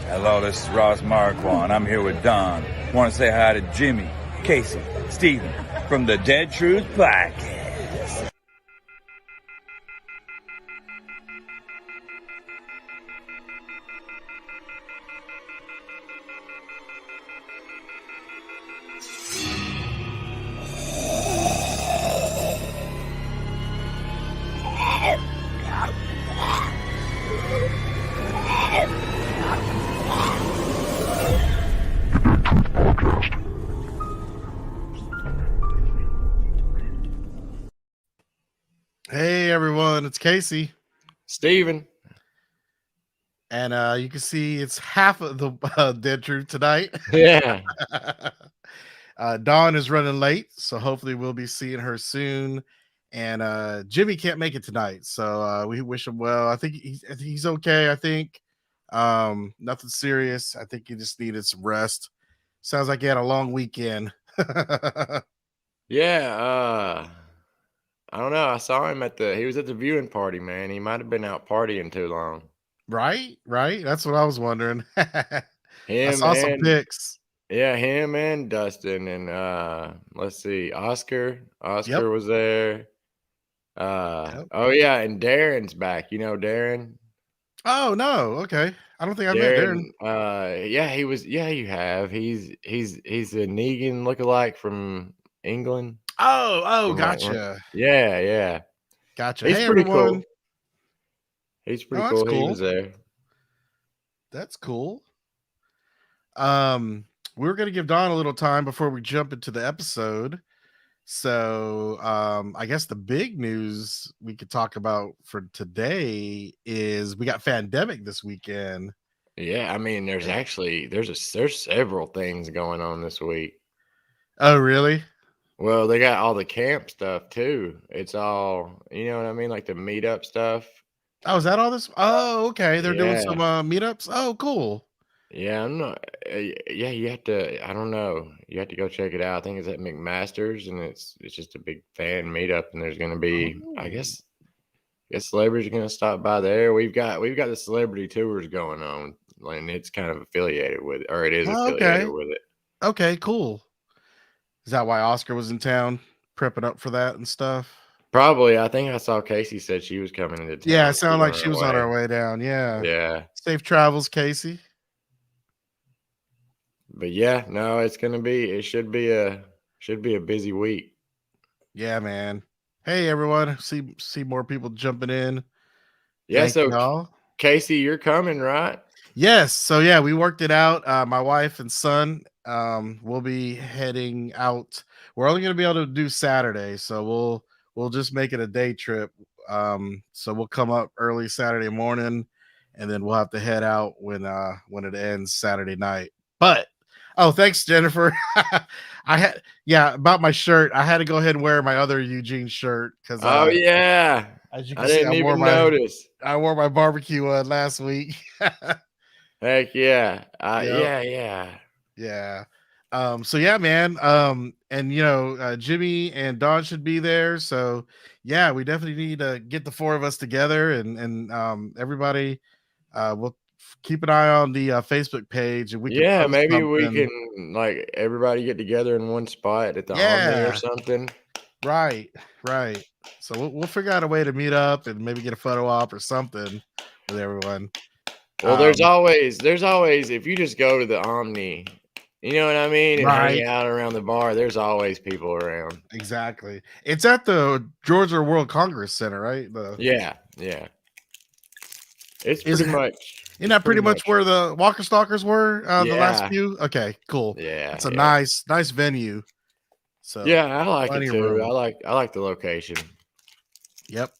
Hello, this is Ross Marquand. I'm here with Don. Want to say hi to Jimmy, Casey, Steven from the Dead Truth Podcast. Hey everyone, it's Casey. Steven. And you can see it's half of the Dead Truth tonight. Yeah. Dawn is running late, so hopefully we'll be seeing her soon. And Jimmy can't make it tonight, so we wish him well. I think he's okay. I think nothing serious. I think he just needed some rest. Sounds like he had a long weekend. Yeah. I don't know. I saw him he was at the viewing party, man. He might have been out partying too long. Right. That's what I was wondering. I Him saw some and pics. yeah, him and Dustin and let's see, Oscar. Oscar Yep. was there. Yep. Oh yeah, and Darren's back. You know Darren? Oh no, okay. I don't think I met Darren. Yeah, he was. Yeah, you have. He's a Negan lookalike from England. Oh, From gotcha. Yeah. Gotcha. He's Hey, pretty everyone. cool. He's pretty Oh, that's cool. He cool. was there. That's cool. We were gonna give Dawn a little time before we jump into the episode. So I guess the big news we could talk about for today is we got Fandemic this weekend. Yeah, I mean, there's several things going on this week. Oh, really? Well, they got all the camp stuff too. It's all, you know what I mean, like the meetup stuff. Oh, is that all this? Oh, okay. They're doing some Yeah. meetups. Oh, cool. Yeah, I'm not. Yeah, you have to. I don't know. You have to go check it out. I think it's at McMaster's, and it's just a big fan meetup. And there's going to be, I guess celebrities are going to stop by there. We've got the celebrity tours going on, and it's kind of affiliated with, or it is affiliated with it. Okay, cool. Is that why Oscar was in town prepping up for that and stuff? Probably. I think I saw Casey said she was coming into town. Yeah, it sounded like she was on her way down. Yeah. Yeah. Safe travels, Casey. But yeah, no, it should be a busy week. Yeah, man. Hey everyone. See more people jumping in. Yeah, Thank so y'all. Casey, you're coming, right? Yes. So yeah, we worked it out. My wife and son will be heading out. We're only gonna be able to do Saturday, so we'll just make it a day trip. So we'll come up early Saturday morning, and then we'll have to head out when it ends Saturday night. But oh, thanks, Jennifer. About my shirt. I had to go ahead and wear my other Eugene shirt because yeah, as you can I see, didn't even notice. I wore my barbecue one last week. Heck yeah. Yep. Yeah. So yeah, man. And Jimmy and Dawn should be there. So yeah, we definitely need to get the four of us together and everybody we'll keep an eye on the Facebook page and we can maybe we can like everybody get together in one spot at the Omni or something. Right. So we'll figure out a way to meet up and maybe get a photo op or something with everyone. Well, there's always if you just go to the Omni, you know what I mean, and hang out around the bar, there's always people around. Exactly. It's at the Georgia World Congress Center, right? Yeah. It's pretty much. Isn't that pretty much where the Walker Stalkers were the last few? Okay, cool. Yeah. It's a nice venue. So yeah, I like it too. I like the location. Yep.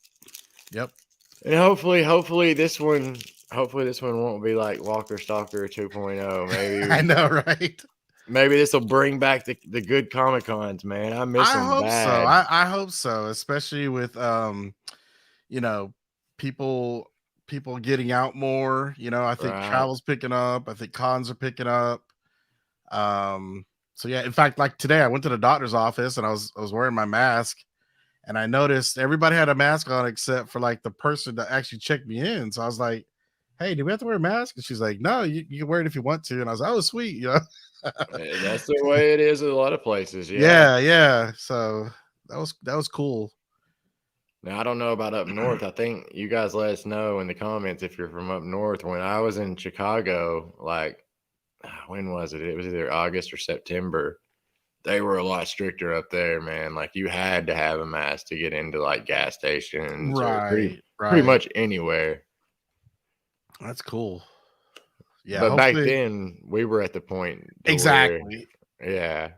And hopefully this one won't be like Walker Stalker 2.0. Maybe I know, right? Maybe this will bring back the good Comic Cons, man. I miss them bad. So. I hope so, especially with people getting out more. I think travel's picking up. I think cons are picking up. So yeah, in fact, like today I went to the doctor's office and I was wearing my mask and I noticed everybody had a mask on except for like the person that actually checked me in. So I was like, "Hey, do we have to wear a mask?" And she's like, "No, you can wear it if you want to." And I was like, "Oh, sweet," you know. That's the way it is in a lot of places. Yeah. Yeah. So that was cool. Now I don't know about up north. I think you guys let us know in the comments if you're from up north. When I was in Chicago, like when was it? It was either August or September. They were a lot stricter up there, man. Like you had to have a mask to get into like gas stations or pretty Right. much anywhere. That's cool. Yeah, But back hopefully then we were at the point to exactly. where,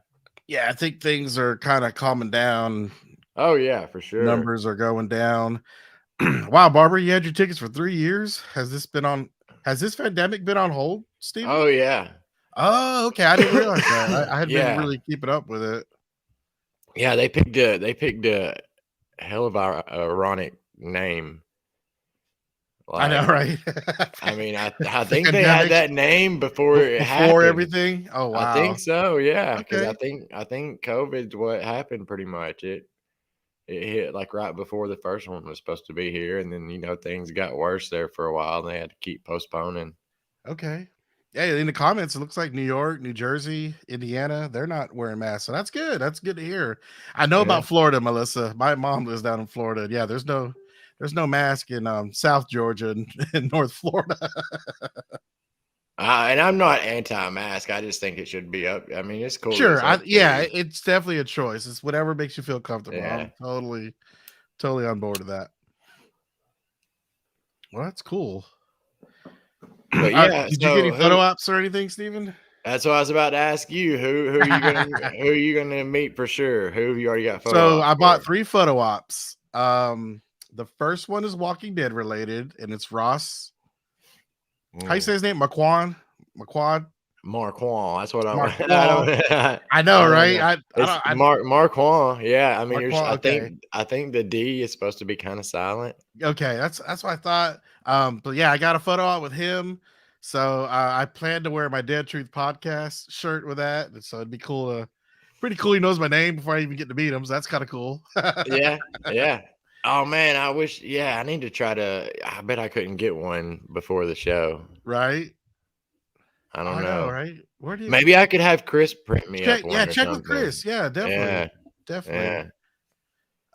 Yeah, I think things are kind of calming down. oh yeah, for sure. Numbers are going down. Wow, Barbara, you had your tickets for 3 years. Has this pandemic been on hold, Steven? Oh yeah. Oh, okay. I didn't realize that. I had been Yeah. really keeping up with it. Yeah, they picked a hell of a ironic name. I know, right? I mean, I think they had that name before it happened. Before everything. Oh wow. I think so, yeah. Because Okay. I think COVID's what happened pretty much. It hit like right before the first one was supposed to be here, and then things got worse there for a while, and they had to keep postponing. Okay. Yeah, in the comments, it looks like New York, New Jersey, Indiana, they're not wearing masks. So that's good. That's good to hear. I know Yeah. about Florida, Melissa. My mom lives down in Florida. Yeah, there's no mask in South Georgia and North Florida. And I'm not anti-mask. I just think it should be up. I mean, it's cool. Sure. It's up to Yeah, you. it's definitely a choice. It's whatever makes you feel comfortable. Yeah. I'm totally on board with that. Well, that's cool. But yeah, did you get any photo ops or anything, Steven? That's what I was about to ask you. Who are you gonna meet for sure? Who have you already got photo So ops I bought for? 3 photo ops. The first one is Walking Dead related, and it's Ross. How you say his name? Marquand. Marquand. That's what I'm. Marquand. I know, right? It's Marquand. Yeah, I mean, Marquand, okay. I think the D is supposed to be kind of silent. Okay, that's what I thought. But yeah, I got a photo op with him. So I plan to wear my Dead Truth podcast shirt with that. And so it'd be pretty cool. He knows my name before I even get to meet him. So that's kind of cool. Yeah. Oh man, I wish. Yeah, I need to try to. I bet I couldn't get one before the show. Right. I don't know. Right? Where do you Maybe I could have Chris print me up one. check with Chris. Yeah, definitely. Definitely.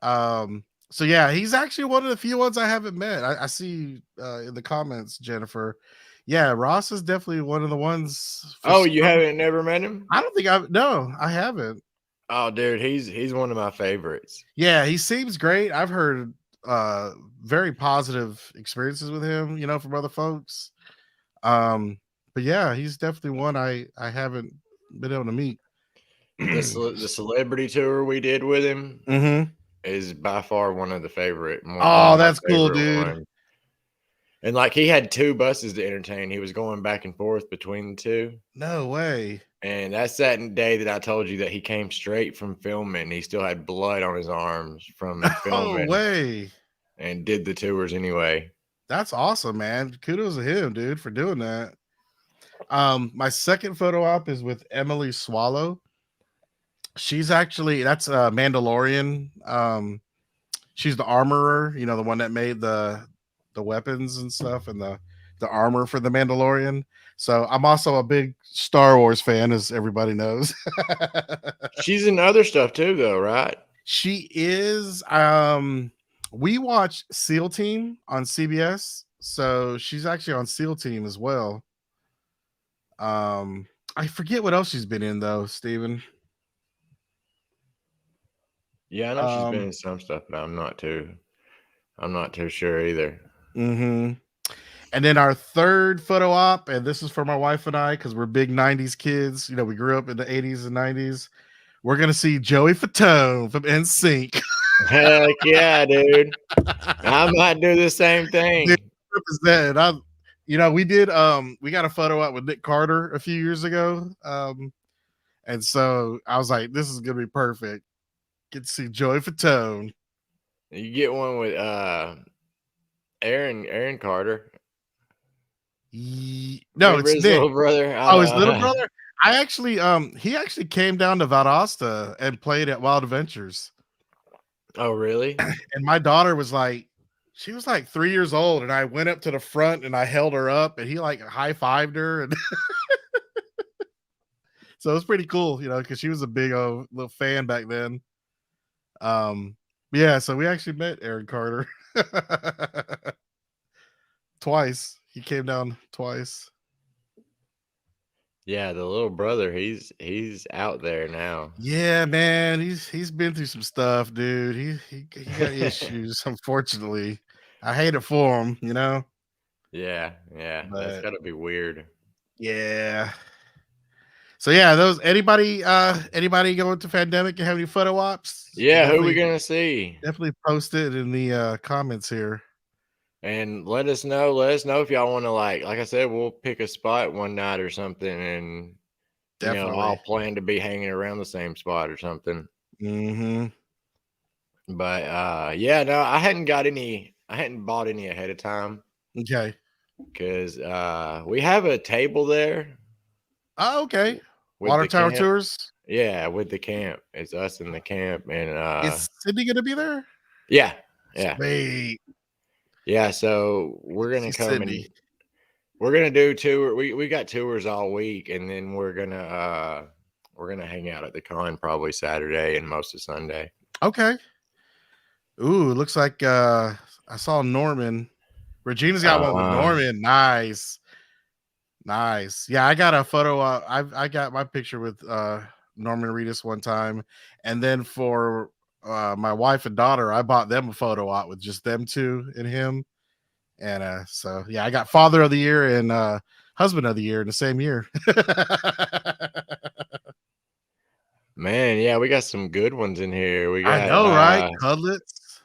Yeah. So yeah, he's actually one of the few ones I haven't met. I see in the comments, Jennifer. Yeah, Ross is definitely one of the ones. Oh, you haven't never met him? I don't think I haven't. Oh, dude, he's one of my favorites. Yeah, he seems great. I've heard very positive experiences with him, from other folks. But yeah, he's definitely one I haven't been able to meet. The celebrity tour we did with him is by far one of the favorite. Oh, that's cool, dude. Ones. And like he had 2 buses to entertain. He was going back and forth between the 2. No way. And that's that day that I told you that he came straight from filming. He still had blood on his arms from filming. No way. And did the tours anyway. That's awesome, man. Kudos to him, dude, for doing that. My second photo op is with Emily Swallow. She's actually that's a Mandalorian. She's the armorer, the one that made the weapons and stuff and the armor for the Mandalorian. So I'm also a big Star Wars fan, as everybody knows. She's in other stuff too, though, right? She is. We watch SEAL Team on CBS, so she's actually on SEAL Team as well. I forget what else she's been in though, Steven. Yeah, I know she's been in some stuff, but I'm not too sure either. And then our third photo op, and this is for my wife and I because we're big 90s kids. We grew up in the 80s and 90s. We're gonna see Joey Fatone from NSYNC. Heck yeah, dude. I might do the same thing. Represent. We did we got a photo out with Nick Carter a few years ago. And so I was like, this is gonna be perfect. Get to see Joey Fatone. You get one with Aaron Carter. No, it's his Nick. little brother. His little brother. I actually he actually came down to Valdosta and played at Wild Adventures. Oh, really? And my daughter was like, She was like 3 years old, and I went up to the front and I held her up, and he like high-fived her, and so it was pretty cool, because she was a big little fan back then. Yeah, so we actually met Aaron Carter twice. He came down twice. Yeah, the little brother, he's out there now. Yeah, man, he's been through some stuff, dude. He got issues, unfortunately. I hate it for him, Yeah, that's But gotta be weird. yeah. So yeah, anybody going to Pandemic and have any photo ops? Yeah, who we gonna see? Definitely post it in the comments here. And let us know. Let us know if y'all want to like I said, we'll pick a spot one night or something, and Definitely. I'll plan to be hanging around the same spot or something. Mm-hmm. But yeah, no, I hadn't bought any ahead of time. Okay. Because we have a table there. Oh, okay. with Water the Tower camp. Tours. Yeah, with the camp. It's us in the camp, and Is Sydney gonna be there? yeah. Sweet. Yeah, so we're gonna See come Sydney. and we're gonna do tour. We got tours all week, and then we're gonna hang out at the con probably Saturday and most of Sunday. Okay. Ooh, it looks like I saw Norman. Regina's got one with Norman. Nice. Yeah, I got a photo. I got my picture with Norman Reedus one time, and then for my wife and daughter, I bought them a photo op with just them two and him. And so yeah, I got Father of the Year and Husband of the Year in the same year. Man, yeah, we got some good ones in here. We got I know, right? Cudlets.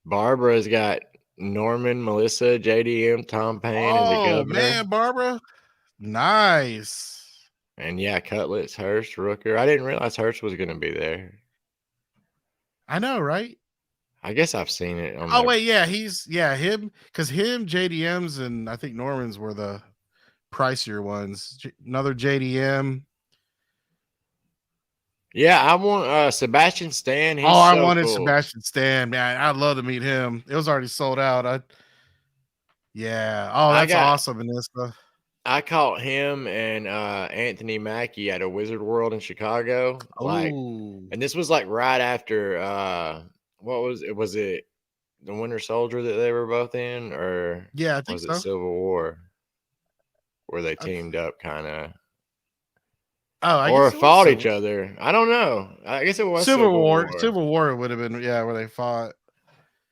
Barbara's got Norman, Melissa, JDM, Tom Payne, and the Governor. Man, Barbara. Nice. And yeah, Cutlets, Hurst, Rooker. I didn't realize Hurst was going to be there. I know, right? I guess I've seen it. Wait, yeah, him, because JDMs, and I think Norman's were the pricier ones. Another JDM. Yeah, I want Sebastian Stan. I wanted Sebastian Stan, man. I'd love to meet him. It was already sold out. Yeah. Oh, that's awesome, Vanessa. I caught him and Anthony Mackie at a Wizard World in Chicago. And this was like right after what was it? Was it the Winter Soldier that they were both in, or yeah, I think was it Civil War, where they teamed up, kind of? Or fought each other. I don't know. I guess it was Civil War. Civil War would have been, where they fought.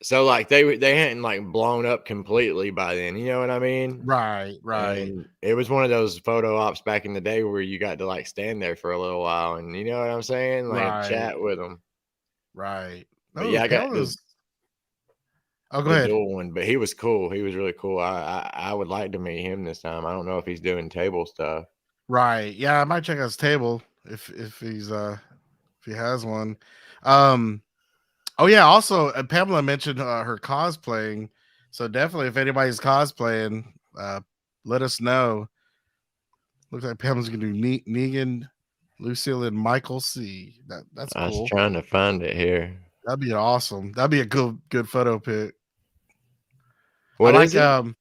So like they hadn't like blown up completely by then, you know what I mean? Right. And it was one of those photo ops back in the day where you got to like stand there for a little while, and you know what I'm saying, like chat with them. Right. But yeah, I got this. Oh, go ahead. Dual one, but he was cool. He was really cool. I would like to meet him this time. I don't know if he's doing table stuff. Right. Yeah, I might check out his table if he's if he has one. Oh yeah, also Pamela mentioned her cosplaying. So definitely if anybody's cosplaying, let us know. Looks like Pamela's gonna do Negan, Lucille, and Michael C. That's cool. I was trying to find it here. That'd be awesome. That'd be a good photo pic. What is it?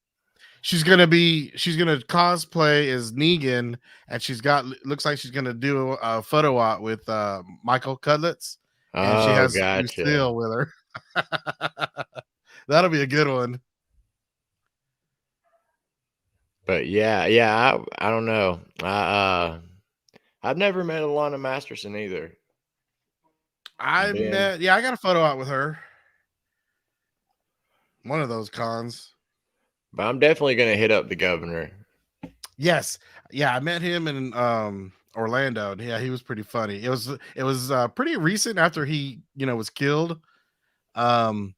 She's gonna cosplay as Negan, and looks like she's gonna do a photo op with Michael Cudlets, and she has Lucille with her. That'll be a good one. But yeah, I don't know. I've never met Alana Masterson either. I got a photo op with her. One of those cons. But I'm definitely gonna hit up the Governor. Yes. Yeah, I met him in Orlando, and yeah, he was pretty funny. It was pretty recent after he, was killed. And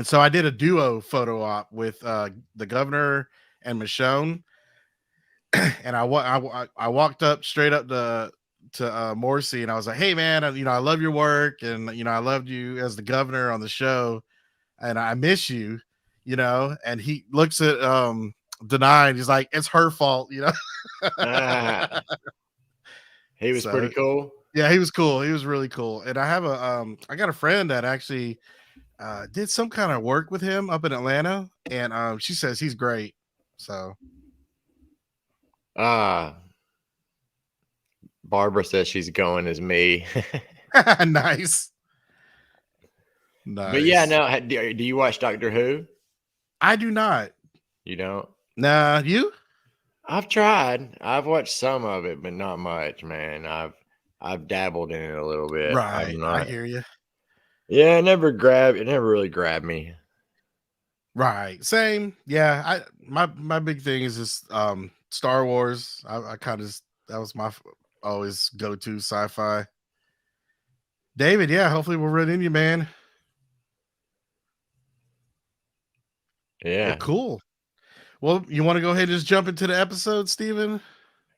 so I did a duo photo op with the Governor and Michonne. And I walked up straight up to Morrissey, and I was like, "Hey man, I love your work, and I loved you as the Governor on the show, and I miss you." And he looks at Denai, and he's like, "It's her fault," He was pretty cool. Yeah, he was cool. He was really cool. And I have I got a friend that actually did some kind of work with him up in Atlanta, and she says he's great. So Barbara says she's going as me. nice. But yeah, Nice. no. Do you watch Doctor Who? I do not. You don't? Nah, you? I've tried. I've watched some of it, but not much, man. I've dabbled in it a little bit. Right. I'm I not. hear you. Yeah, it never really grabbed me. Right. Same. Yeah. My big thing is just Star Wars. I kind of that was my always go to sci-fi. David, yeah, hopefully we'll run into you, man. Well, Yeah. cool. Well, you want to go ahead and just jump into the episode, Steven?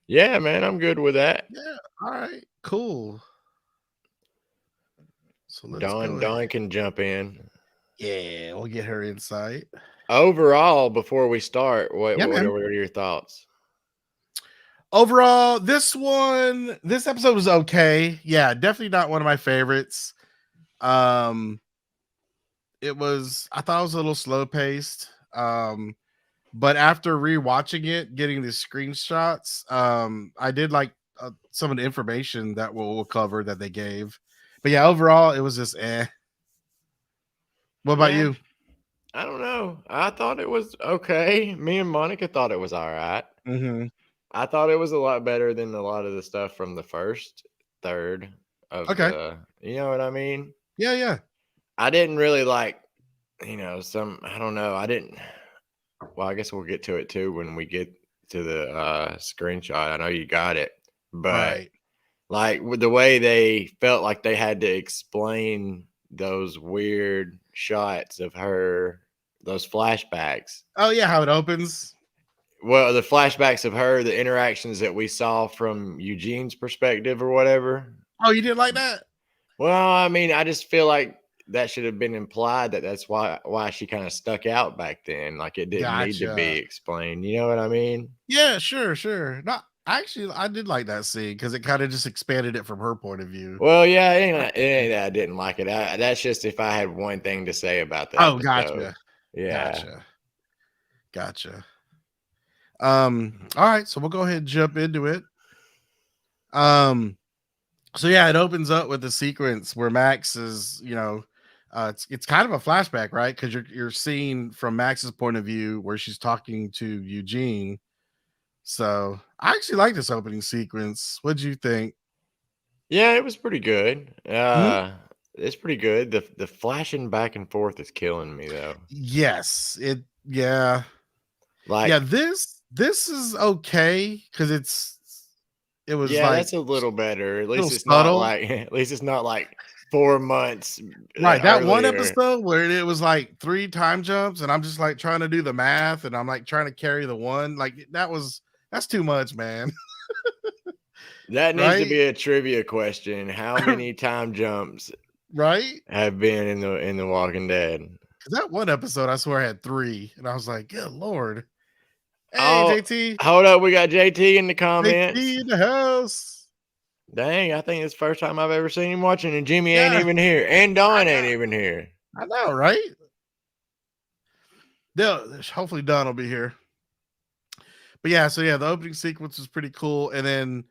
Yeah, man, I'm good with that. Yeah. All right. Cool. So let's go Dawn ahead. can jump in. Yeah, we'll get her insight. Overall, before we start, what Yeah, man. are your thoughts? Overall, this episode was okay. Yeah, definitely not one of my favorites. I thought it was a little slow paced. But after rewatching it, getting the screenshots, I did like some of the information that we'll cover that they gave. But yeah, overall, it was just eh. What about Yeah. you? I don't know. I thought it was okay. Me and Monica thought it was all right. Mm-hmm. I thought it was a lot better than a lot of the stuff from the first third of Okay. you know what I mean? Yeah, yeah. I didn't really like, I don't know. Well, I guess we'll get to it too when we get to the screenshot. I know you got it, but Right. like with the way they felt like they had to explain those weird shots of her, those flashbacks. Oh yeah, how it opens. Well, the flashbacks of her, the interactions that we saw from Eugene's perspective or whatever. Oh, you didn't like that? Well, I mean, I just feel like that should have been implied that's why she kind of stuck out back then. Like it didn't need to be Gotcha. explained. You know what I mean? Yeah, sure. No, actually, I did like that scene because it kind of just expanded it from her point of view. Well, yeah, it ain't that I didn't like it. That's just if I had one thing to say about that. Oh, episode. gotcha. Yeah. Gotcha. All right, so we'll go ahead and jump into it. So yeah, it opens up with the sequence where Max is, it's kind of a flashback, right? Because you're seeing from Max's point of view where she's talking to Eugene. So I actually like this opening sequence. What'd you think? Yeah, it was pretty good. Mhm. It's pretty good. The flashing back and forth is killing me though. Yes, yeah. Like, Yeah, this is okay because it was yeah, like that's a little better. At little least it's not subtle. like at least it's not like 4 months Right, that one earlier. episode where it was like 3 time jumps, and I'm just like trying to do the math, and I'm like trying to carry the one. Like that's too much, man. That needs to Right? be a trivia question. How many time jumps Right? have been in the Walking Dead? Because that one episode, I swear, I had 3, and I was like, "Good lord!" Hey, Oh, JT, hold up, we got JT in the comments. JT in the house. Dang, I think it's the first time I've ever seen him watching, and Jimmy ain't Yeah, even here, and Dawn I ain't know, even here. I know, right? Hopefully Don will be here. But yeah, so yeah, the opening sequence was pretty cool, and then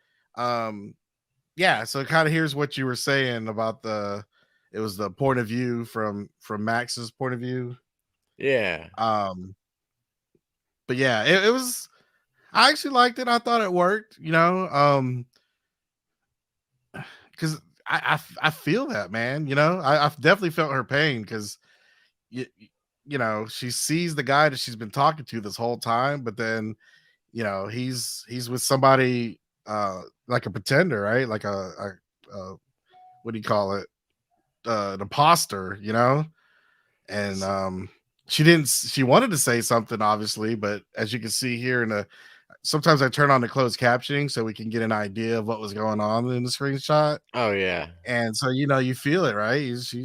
yeah, so kind of here's what you were saying about it was the point of view from Max's point of view. Yeah. But yeah, it was, I actually liked it. I thought it worked, because I feel that, man. I've definitely felt her pain because you, she sees the guy that she's been talking to this whole time, but then he's with somebody like a pretender, right? Like a what do you call it? An imposter, and she wanted to say something, obviously, but as you can see here sometimes I turn on the closed captioning so we can get an idea of what was going on in the screenshot. Oh yeah. And so you feel it, right? She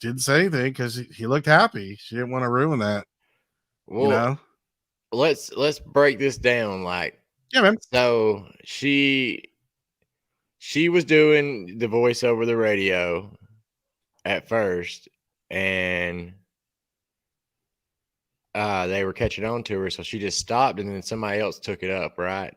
didn't say anything because he looked happy. She didn't want to ruin that. Well, let's break this down. Like, Yeah, man. so she was doing the voice over the radio at first, and they were catching on to her, so she just stopped, and then somebody else took it up, right?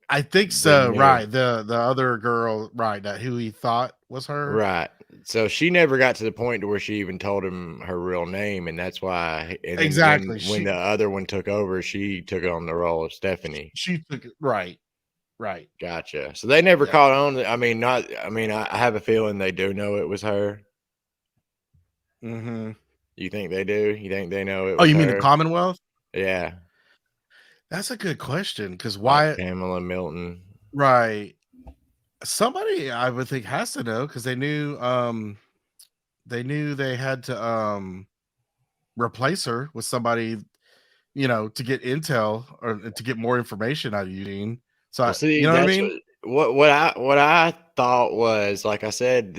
I think Then so. you know, Right. The other girl, right? That who he thought was her. right. So she never got to the point to where she even told him her real name, and that's why. And then Exactly. when the other one took over, she took on the role of Stephanie. She took it. Right. Right. Gotcha. So they never Yeah. caught on. I mean, not. I mean, I have a feeling they do know it was her. Mm-hmm. You think they do? You think they know it Oh, was you mean the her? Commonwealth? Yeah, That's a good question. Because like why? Pamela Milton. Right. Somebody I would think has to know because they knew they had to replace her with somebody, to get intel or to get more information out of Eugene. So Well, see, you know what I that's mean? what I thought was, like I said,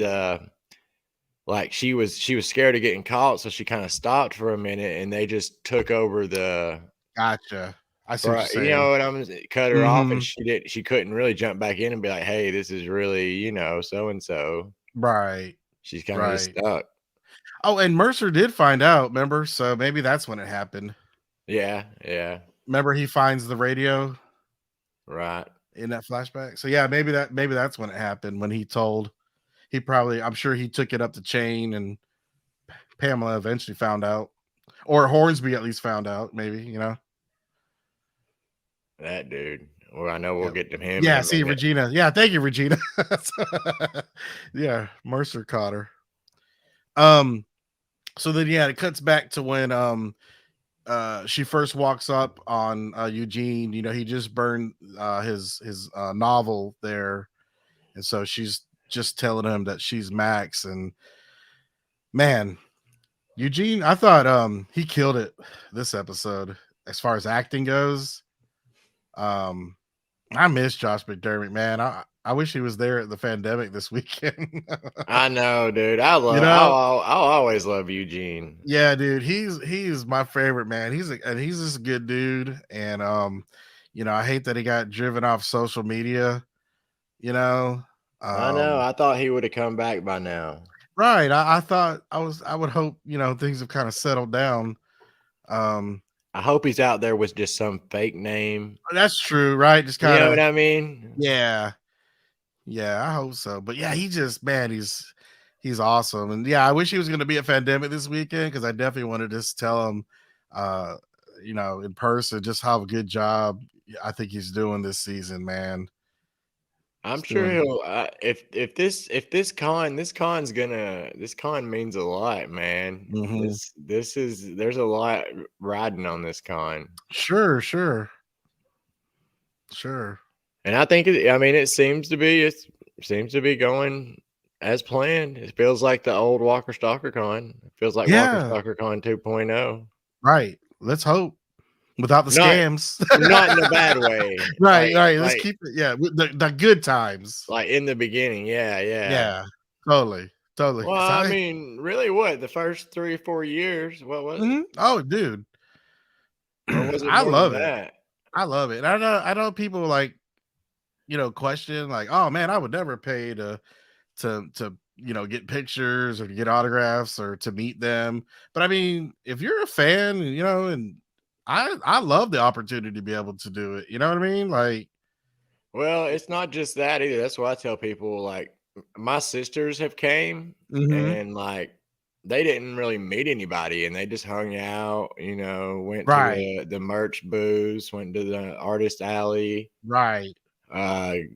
like she was scared of getting caught, so she kind of stopped for a minute, and they just took over the Gotcha. I see what you're right. You saying. know what I'm cut her off, and Hmm. she couldn't really jump back in and be like, hey, this is really so and so. Right. She's kind of just Right. stuck. Oh, and Mercer did find out, remember? So maybe that's when it happened. Yeah, yeah, Remember he finds the radio right. in that flashback. So yeah, maybe that's when it happened when I'm sure he took it up the chain and Pamela eventually found out. Or Hornsby at least found out, maybe. That dude. Well, I know we'll Yep. get to him in Yeah, a see minute. Regina. Yeah, thank you, Regina. Yeah, Mercer caught her. So then it cuts back to when she first walks up on Eugene. He just burned his novel there, and so she's just telling him that she's Max. And man, Eugene, I thought he killed it this episode as far as acting goes. um I miss Josh McDermott, man. I wish he was there at the pandemic this weekend. I know, dude. you know I'll always love Eugene. Yeah, dude, he's my favorite, man. He's just a good dude, and I hate that he got driven off social media. You know, I know. um, I thought he would have come back by now. right? I thought I would hope things have kind of settled down. Um, I hope he's out there with just some fake name. that's true, right? Just You kind know what of, I mean? yeah, yeah. I hope so, but yeah, he just man, he's awesome, and yeah, I wish he was going to be at Pandemic this weekend because I definitely wanted to just tell him, uh, in person, just how a good job I think he's doing this season, man. I'm He's sure doing, he'll. This con means a lot, man. mhm. There's a lot riding on this con, Sure, sure, sure. and I think I mean it seems to be going as planned. It feels like the old Walker Stalker con. It feels like Walker Yeah, Stalker con 2.0. right. Let's hope without the Not scams. not in a bad way. Right, right. Let's keep it. Yeah, with the good times. Like in the beginning, yeah, yeah. Yeah, totally, totally. Well, Because I mean, really, what the first 3 or 4 years? What was it? oh, dude, Or was it I more than love it. that? I love it. I know people like question like, oh man, I would never pay to get pictures or to get autographs or to meet them. But I mean, if you're a fan, and I love the opportunity to be able to do it. You know what I mean? Like, Well, it's not just that either. That's why I tell people, like, my sisters have came mhm, and like they didn't really meet anybody and they just hung out, went to right, the merch booths, went to the artist alley, right.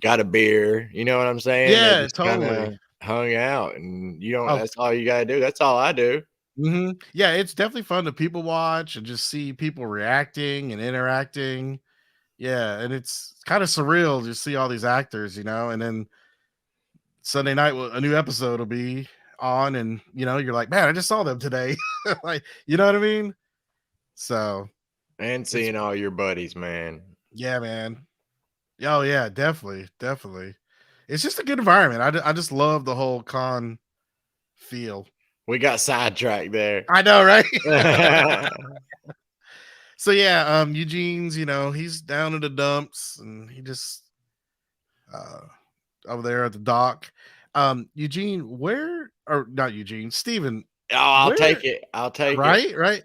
got a beer, you know what I'm saying? They Yeah, just kind totally. of hung out and you don't Oh, that's all you gotta do. That's all I do. yeah, it's definitely fun to people watch and just see people reacting and interacting. Yeah, and it's kind of surreal to see all these actors, and then Sunday night, a new episode will be on, and you're like, man, I just saw them today. Like, you know what I mean? So And it's seeing all your buddies, man. yeah, man. Oh yeah, definitely, definitely. It's just a good environment. I just love the whole con feel. We got sidetracked there. I know, right? So yeah, Eugene's, he's down in the dumps, and he just uh over there at the dock. Eugene, where or not Eugene, Steven, Oh, I'll Where take it. I'll take it. right?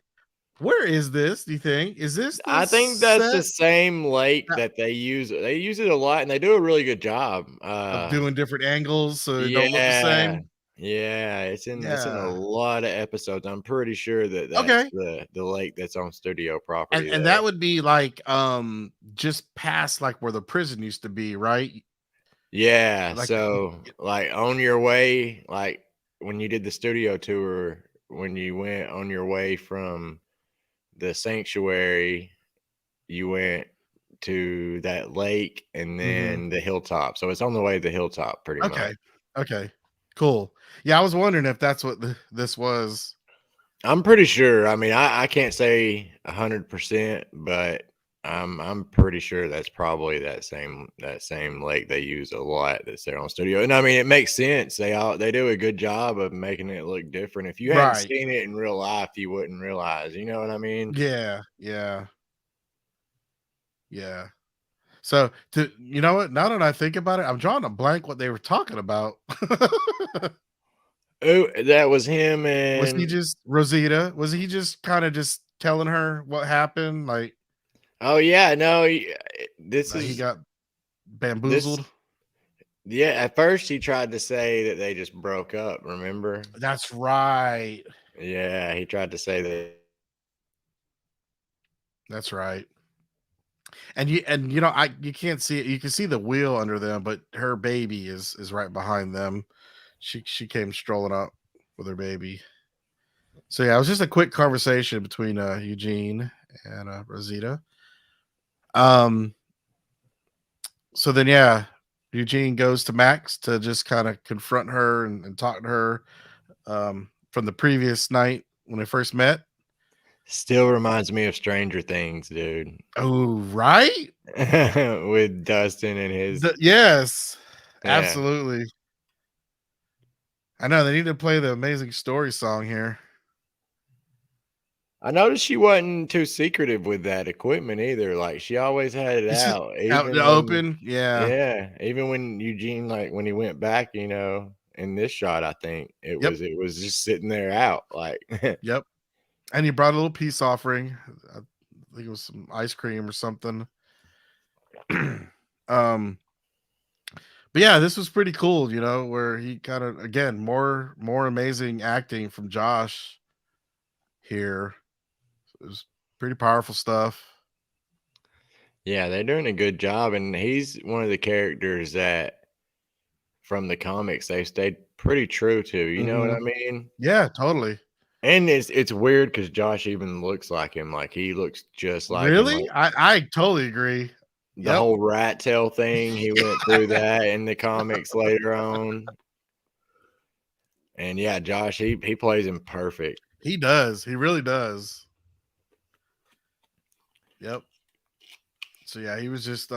Where is this, do you think? Is this the I think that's the set same lake that that they use. They use it a lot, and they do a really good job. of doing different angles so it don't look the Yeah, same? yeah, it's in a Yeah. lot of episodes. I'm pretty sure that that's Okay. the lake that's on studio And property and there. that would be like, just past, like, where the prison used to be, right? Yeah, Like, so, like, on your way, like, when you did the studio tour, when you went on your way from the sanctuary, you went to that lake and mhm. then the hilltop. So it's on the way to the hilltop pretty much. Okay. Okay. Cool. Yeah, I was wondering if that's what this was. I'm pretty sure. I mean, I can't say 100%, but I'm pretty sure that's probably that same lake they use a lot that's there on studio. And I mean, it makes sense. They do a good job of making it look different. If you hadn't Right. seen it in real life, you wouldn't realize. You know what I mean? Yeah. Yeah. Yeah. So, to you know what? Now that I think about it, I'm drawing a blank what they were talking about. Oh, that was him Was he and just Rosita? Was he just kinda just telling her what happened? oh yeah, no, this He is got this. bamboozled? Yeah, at first he tried to say that they just broke up. Remember? That's right. Yeah, he tried to say that. That's right. And you know, you can't see it. You can see the wheel under them, but her baby is right behind them. She came strolling up with her baby. So yeah, it was just a quick conversation between Eugene and Rosita. Um so then yeah, Eugene goes to Max to just kind of confront her and talk to her from the previous night when they first met. Still reminds me of Stranger Things, dude. Oh, right? With Dustin and his Yes, yeah. absolutely. I know they need to play the Amazing Story song here. I noticed she wasn't too secretive with that equipment either. Like she always had it It's just out, out in even the when open. Yeah. yeah, even when Eugene like when he went back, you know, in this shot, I think Yep. it was just sitting there out like Yep. And he brought a little peace offering. I think it was some ice cream or something. um, but yeah, this was pretty cool, you know, where he kind of again more amazing acting from Josh here. It was pretty powerful stuff. yeah, they're doing a good job, and he's one of the characters that from the comics they stayed pretty true to. You know what Hmm. I mean? Yeah, totally. And it's weird because Josh even looks like him. Like he looks just like him. Really? Like I totally agree. the Yep. whole rat tail thing, he went through that in the comics later on. And yeah, Josh, he plays him perfect. He does. He really does. Yep. So yeah, he was just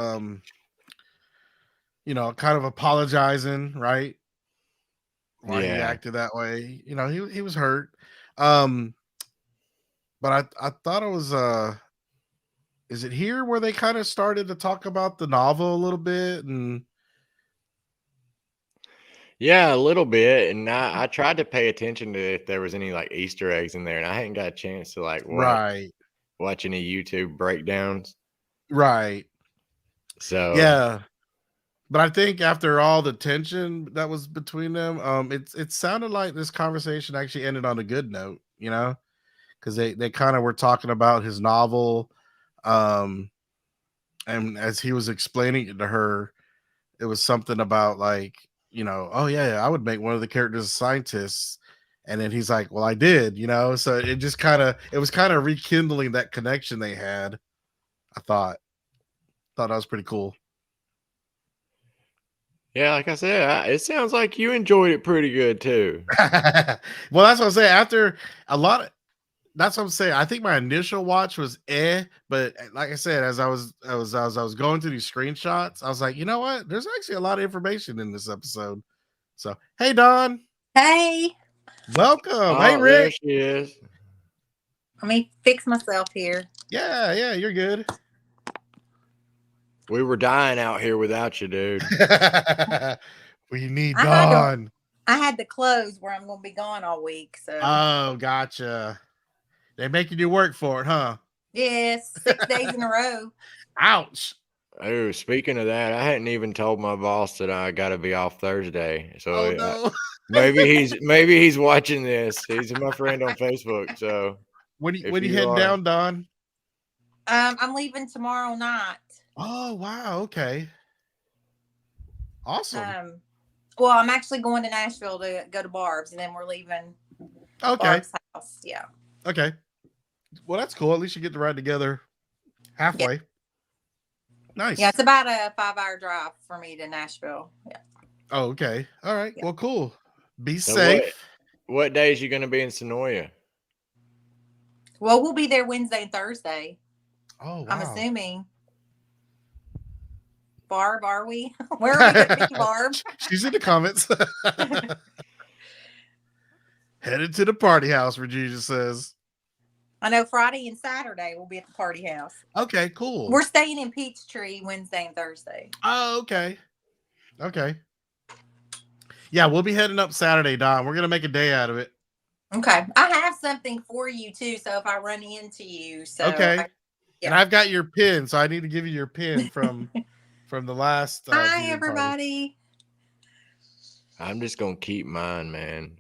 you know, kind of apologizing, right? Why he Yeah. acted that way. You know, he was hurt. Um, but I thought it was is it here where they kind of started to talk about the novel a little bit and Yeah, a little bit. And I tried to pay attention to if there was any like Easter eggs in there, and I hadn't got a chance to like right, watch any YouTube breakdowns. right. So Yeah. But I think after all the tension that was between them, it sounded like this conversation actually ended on a good note, you know, because they kind of were talking about his novel. Um, and as he was explaining it to her, it was something about like, you know, oh yeah, I would make one of the characters a scientist. And then he's like, well, I did, you know. So it just it was kind of rekindling that connection they had. I thought that was pretty cool. yeah, like I said, it sounds like you enjoyed it pretty good too. Well, that's what I'm saying. After a lot of that's what I'm saying. I think my initial watch was but like I said, as I was going through these screenshots, I was like, you know what? There's actually a lot of information in this episode. So, hey Don, Hey, welcome. Hey Oh, there Rick. she is. let me fix myself here. Yeah, you're good. We were dying out here without you, dude. We need I had to Don. I had to close where I'm going to be gone all week. So Oh, gotcha. They're making you work for it, huh? yes, 6 days in a row. Ouch. Oh, speaking of that, I hadn't even told my boss that I got to be off Thursday. So Oh no. maybe he's watching this. He's my friend on Facebook. So When if you you heading are- down, Don? I'm leaving tomorrow night. Oh wow. Okay. Awesome. Well, I'm actually going to Nashville to go to Barb's, and then we're leaving Okay. Barb's house. Yeah. Okay. Well, that's cool. At least you get to ride together halfway. Nice. Yeah, it's about a 5-hour drive for me to Nashville. Yeah. Oh, okay. All right. Yeah. Well, cool. Be So safe. what days you going to be in Sonoya? Well, we'll be there Wednesday and Thursday. Oh, wow. I'm assuming. Barb, are we? Where are we going to be, Barb? She's in the comments. Headed to the party house, Regina says. I know Friday and Saturday we'll be at the party house. Okay, cool. We're staying in Peachtree Wednesday and Thursday. Oh, okay. Okay. Yeah, we'll be heading up Saturday, Don. We're gonna make a day out of it. Okay. I have something for you too. So if I run into you, so Okay. Yeah. And I've got your pin, so I need to give you your pin from the last. Hi viewing party. everybody. I'm just going to keep mine, man.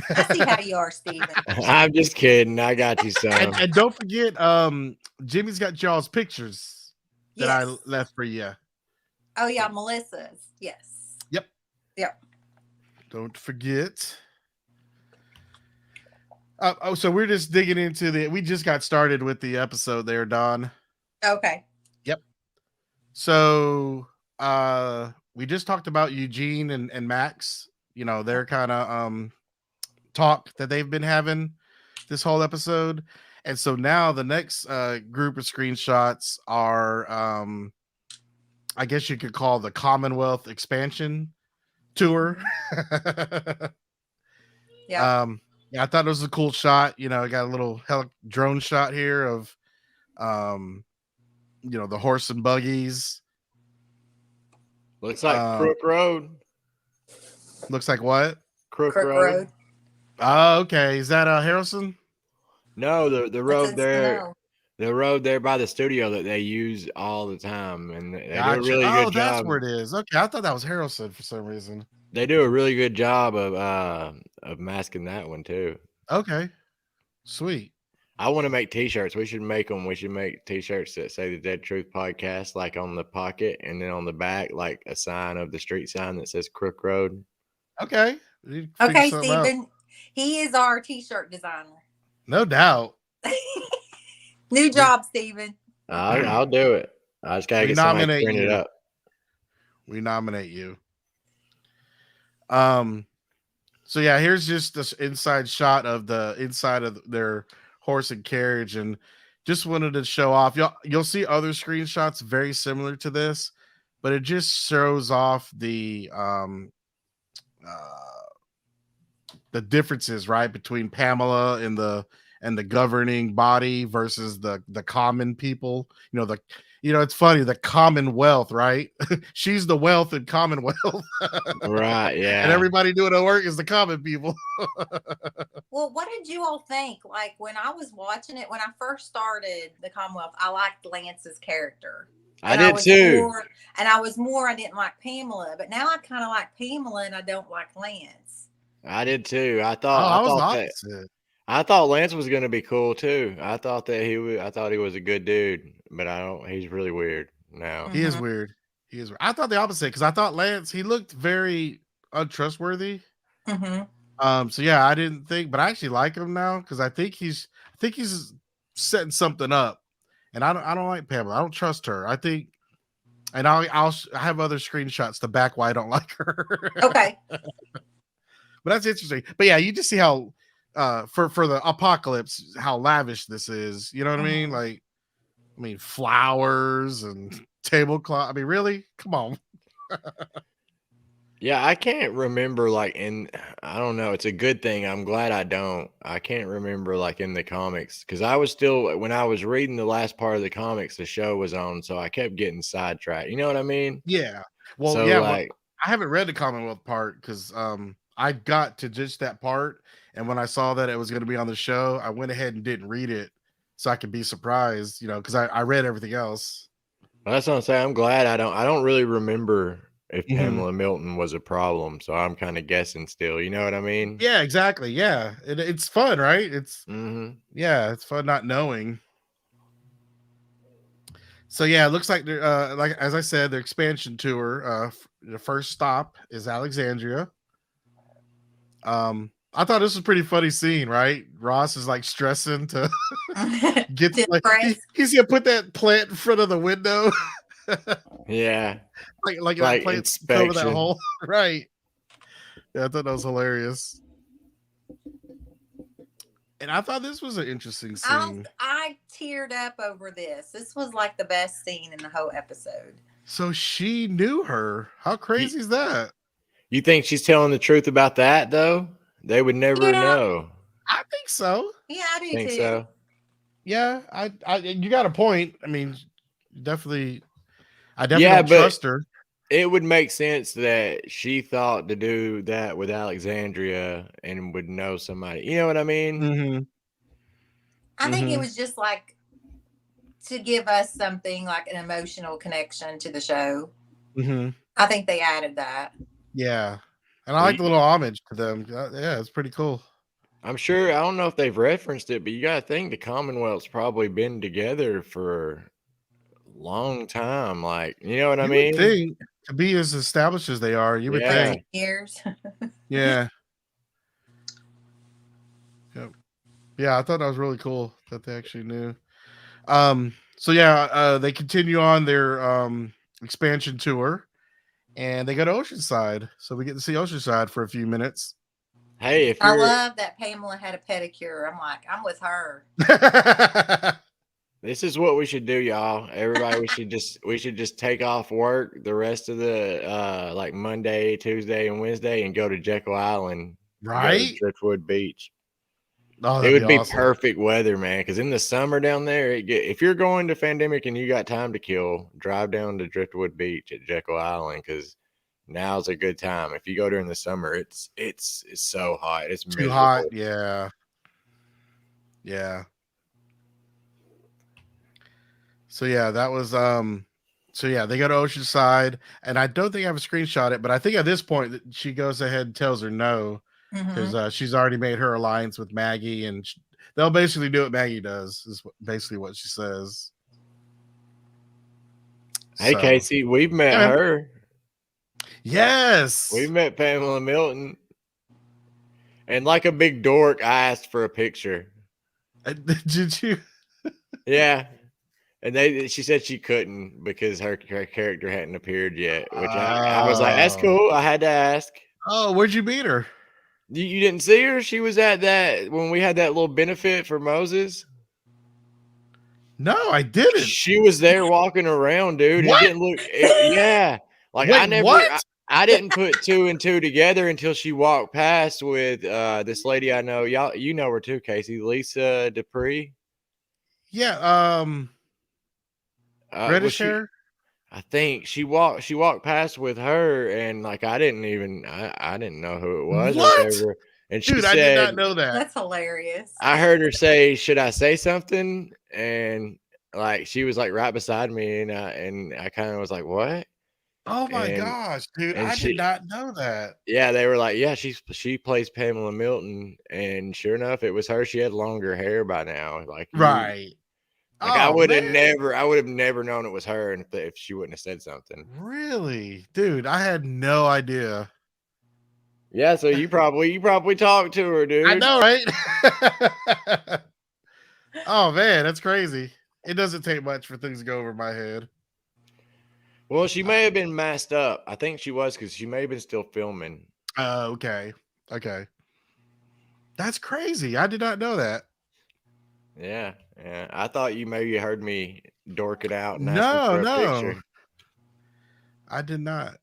I see how you are, Steven. I'm just kidding. I got you, son. And don't forget, Jimmy's got y'all's pictures that I Yes. left for you. Oh yeah, Melissa's. Yes. Yep. Yep. Don't forget. So we're just digging into we just got started with the episode there, Don. Okay. So we just talked about Eugene and Max, their kind of talk that they've been having this whole episode. And so now the next group of screenshots are I guess you could call the Commonwealth expansion tour. Yeah. Yeah, I thought it was a cool shot. I got a little drone shot here of the horse and buggies. Looks like Crook Road. Looks like what? Crook Crook Road. Road. Oh, okay. Is that Harrelson? No, the What's road in there. snow? The road there by the studio that they use all the time, and they Gotcha. do a really Oh, good that's job. where it is. Okay, I thought that was Harrelson for some reason. They do a really good job of masking that one too. Okay, sweet. I want to make T-shirts. We should make them. We should make T-shirts that say the Dead Truth Podcast, like on the pocket, and then on the back, like a sign of the street sign that says Crook Road. Okay. You figure Okay, something out. Steven. He is our t-shirt designer. No doubt. New job, Steven. I'll do it. I just gotta We get somebody to nominate print it you. up. We nominate you. So yeah, here's just this inside shot of the inside of their horse and carriage, and just wanted to show off. You'll see other screenshots very similar to this, but it just shows off the differences, right, between Pamela and the governing body versus the common people. It's funny, the Commonwealth, right? She's the wealth in Commonwealth. Right, yeah. And everybody doing the work is the common people. Well, what did you all think? Like when I was watching it, when I first started the Commonwealth, I liked Lance's character. I did too. I didn't like Pamela, but now I kind of like Pamela and I don't like Lance. I did too. I I thought was that opposite. I thought Lance was gonna be cool too. I thought he was a good dude, but he's really weird now. He is weird. I thought the opposite, because I thought Lance, he looked very untrustworthy. Mm-hmm. So yeah, I didn't think, but I actually like him now because I think he's setting something up, and I don't like Pamela. I don't trust her. I think, and I have other screenshots to back why I don't like her. Okay. But that's interesting. But yeah, you just see how for the apocalypse, how lavish this is. You know what I mean? Like, flowers and tablecloth. Really? Come on. Yeah, I can't remember I don't know. It's a good thing. I'm glad I don't. I can't remember like in the comics because I was still when I was reading the last part of the comics, the show was on, so I kept getting sidetracked. You know what I mean? Yeah. Well, So, yeah. like, I haven't read the Commonwealth part because I got to just that part, and when I saw that it was going to be on the show, I went ahead and didn't read it so I could be surprised, because I read everything else. Well, that's what I'm saying. I'm glad I don't really remember if Mhm. Pamela Milton was a problem, so I'm kind of guessing still. You know what I mean? Yeah, exactly. Yeah, it's fun, right? Mm-hmm. Yeah, it's fun not knowing. So yeah, it looks like they're like as I said, their expansion tour. The first stop is Alexandria. I thought this was a pretty funny scene, right? Ross is like stressing to get like Depressed. he's gonna put that plant in front of the window, Yeah, like that like plant's over that inspection. hole, right? Yeah, I thought that was hilarious. And I thought this was an interesting scene. I teared up over this. This was like the best scene in the whole episode. So she knew her. How crazy is that? You think she's telling the truth about that though? They would never Yeah. know. I think so. Yeah, I do Think too. so? Yeah, I you got a point. I mean, definitely, I definitely Yeah, don't but trust her. it would make sense that she thought to do that with Alexandria and would know somebody. You know what I mean? Mm-hmm. I think it Mhm. was just like to give us something like an emotional connection to the show. Mm-hmm. I think they added that. Yeah, and I like the little homage to them. Yeah, it's pretty cool. I'm sure. I don't know if they've referenced it, but you got to think the Commonwealth's probably been together for a long time. Like, you know what I You mean? would think to be as established as they are, you would Yeah. think. Years. Yeah. Yep. Yeah, I thought that was really cool that they actually knew. So yeah, they continue on their expansion tour and they go to Oceanside. So we get to see Oceanside for a few minutes. Hey, if I you're love that Pamela had a pedicure. I'm like, I'm with her. this is what we should do, y'all. Everybody, we should just take off work the rest of the like Monday, Tuesday, and Wednesday and go to Jekyll Island, go to Right? Driftwood Beach. Oh, It that'd would be awesome. perfect weather, man. Because in the summer down there, if you're going to Pandemic and you got time to kill, drive down to Driftwood Beach at Jekyll Island because now's a good time. If you go during the summer, it's so hot, it's Too miserable. hot. Yeah. Yeah. So yeah, that was so yeah, they go to Oceanside, and I don't think I have a screenshot it, but I think at this point that she goes ahead and tells her no because Mhm. she's already made her alliance with Maggie, and they'll basically do what Maggie does. Is basically what she says. Hey, So, Casey, we've met yeah, man. her. Yes, We've met Pamela Milton. And like a big dork, I asked for a picture. Did you? Yeah. And she said she couldn't because her character hadn't appeared yet, which I was like, that's Oh. cool. I had to ask. Oh, where'd you meet her? You didn't see her? She was at that when we had that little benefit for Moses. No, I didn't. She was there walking around, dude. What? It didn't look. Yeah, like Wait, what? I didn't put two and two together until she walked past with this lady I know. Y'all, you know her too, Casey. Lisa Dupree. Yeah. Reddish hair. I think she walked past with her, and like I didn't know who it was What? or whatever. And she Dude, said, I did not know that. That's hilarious. I heard her say, "Should I say something?" And like she was like right beside me, and I kind of was like, "What?" Oh my And gosh, dude, and I did not know that. yeah, they were like, "Yeah, she plays Pamela Milton," and sure enough, it was her. She had longer hair by now, like Right. Like I Oh, would have man. never known it was her, and if she wouldn't have said something. Really? Dude, I had no idea. Yeah, so you probably talked to her, dude. I know, right? Oh man, that's crazy. It doesn't take much for things to go over my head. Well, she may have been masked up. I think she was because she may have been still filming. Okay. Okay. That's crazy. I did not know that. Yeah. I thought you maybe heard me dork it out and asking for a picture. I did not.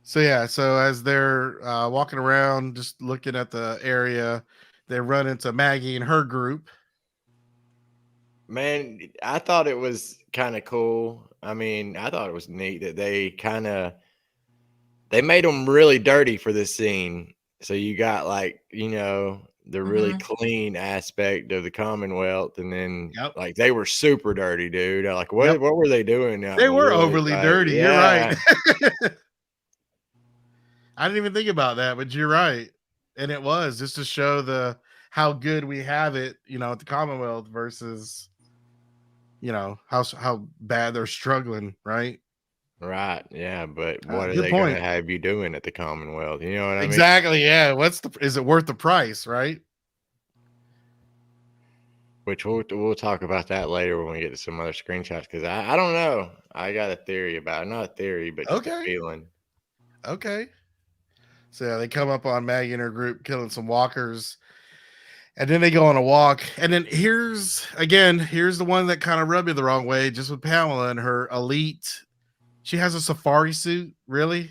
So yeah, so as they're walking around, just looking at the area, they run into Maggie and her group. Man, I thought it was kind of cool. I mean, I thought it was neat that they they made them really dirty for this scene. So you got like, the really clean aspect of the Commonwealth, and then Yep. like they were super dirty, dude. Like Yep. what were they doing out They in the were woods? overly Like, dirty. You're yeah. right. I didn't even think about that, but you're right. And it was just to show how good we have it, at the Commonwealth versus, how bad they're struggling, right? Right. Yeah. But what are Good they going point. to have you doing at the Commonwealth? You know what I mean? Exactly. Yeah. Is it worth the price, right? Which we'll talk about that later when we get to some other screenshots, because I don't know. I got a theory about it. Not a theory, but just a feeling. Okay. So yeah, they come up on Maggie and her group killing some walkers, and then they go on a walk. And then here's the one that kind of rubbed me the wrong way, just with Pamela and her elite. She has a safari suit. Really?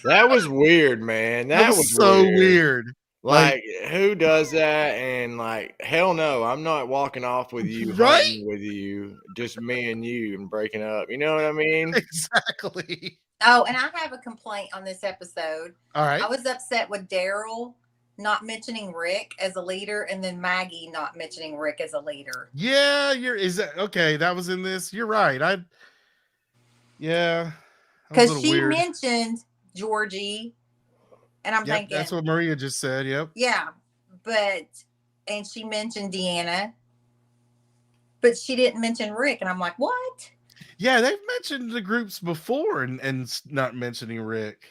That was weird, man. That was so weird. Like, who does that? And like, hell no, I'm not walking off with you, right? hunting with you, just me and you, and breaking up. You know what I mean? Exactly. Oh, and I have a complaint on this episode. All right. I was upset with Daryl not mentioning Rick as a leader, and then Maggie not mentioning Rick as a leader. Yeah, okay? That was in this. You're right. Because she mentioned Georgie. And I'm thinking that's what Maria just said. Yep. Yeah. And she mentioned Deanna, but she didn't mention Rick. And I'm like, what? Yeah, they've mentioned the groups before and not mentioning Rick.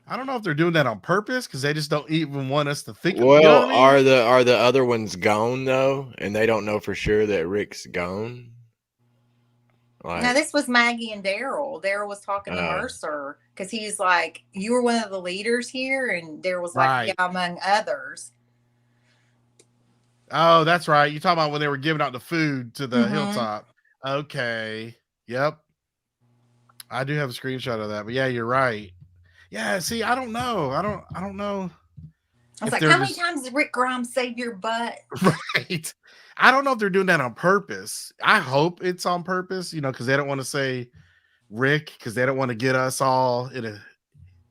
I don't know if they're doing that on purpose because they just don't even want us to think. Well, you know what I mean? are the other ones gone though, and they don't know for sure that Rick's gone? Now this was Maggie and Daryl. Daryl was talking to Mercer because he's like, "You were one of the leaders here," and Daryl was like, "Yeah, among others." Oh, that's right. You're talking about when they were giving out the food to the hilltop. Okay. Yep. I do have a screenshot of that, but yeah, you're right. Yeah. See, I don't know. I don't know. I was like, how many times did Rick Grimes save your butt? Right. I don't know if they're doing that on purpose. I hope it's on purpose, because they don't want to say Rick, because they don't want to get us all in a,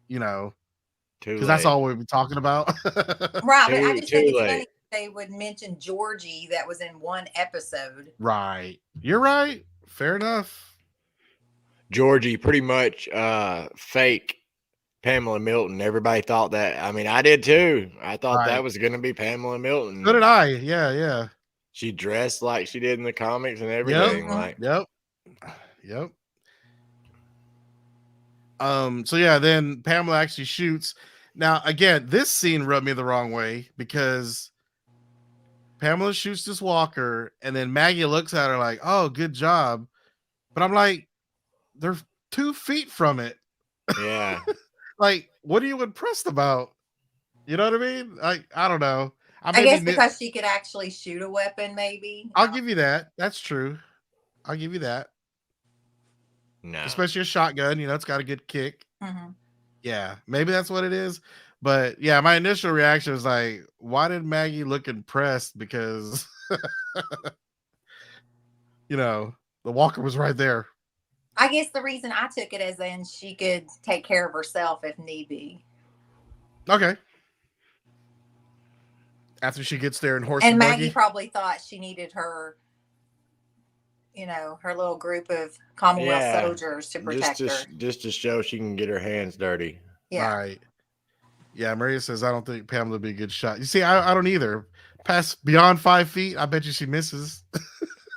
because that's all we've been talking about. Right. But I just think it's funny they would mention Georgie that was in one episode. Right. You're right. Fair enough. Georgie pretty much fake Pamela Milton. Everybody thought that. I mean, I did too. I thought that was going to be Pamela Milton. So did I. Yeah. She dressed like she did in the comics and everything. Yep. So yeah, then Pamela actually shoots. Now, again, this scene rubbed me the wrong way because Pamela shoots this walker, and then Maggie looks at her like, "Oh, good job," but I'm like, they're 2 feet from it. Yeah. Like, what are you impressed about? You know what I mean? Like, I don't know. I guess because she could actually shoot a weapon, maybe. I'll give you that. That's true. I'll give you that. No. Especially a shotgun, it's got a good kick. Mm-hmm. Yeah, maybe that's what it is. But yeah, my initial reaction was like, why did Maggie look impressed? Because, the walker was right there. I guess the reason I took it as in she could take care of herself if need be. Okay. After she gets there and horse and Maggie probably thought she needed her, her little group of Commonwealth soldiers to protect her. Just to show she can get her hands dirty. Yeah. Right. Yeah, Maria says, I don't think Pamela would be a good shot. You see, I don't either. Past beyond 5 feet, I bet you she misses.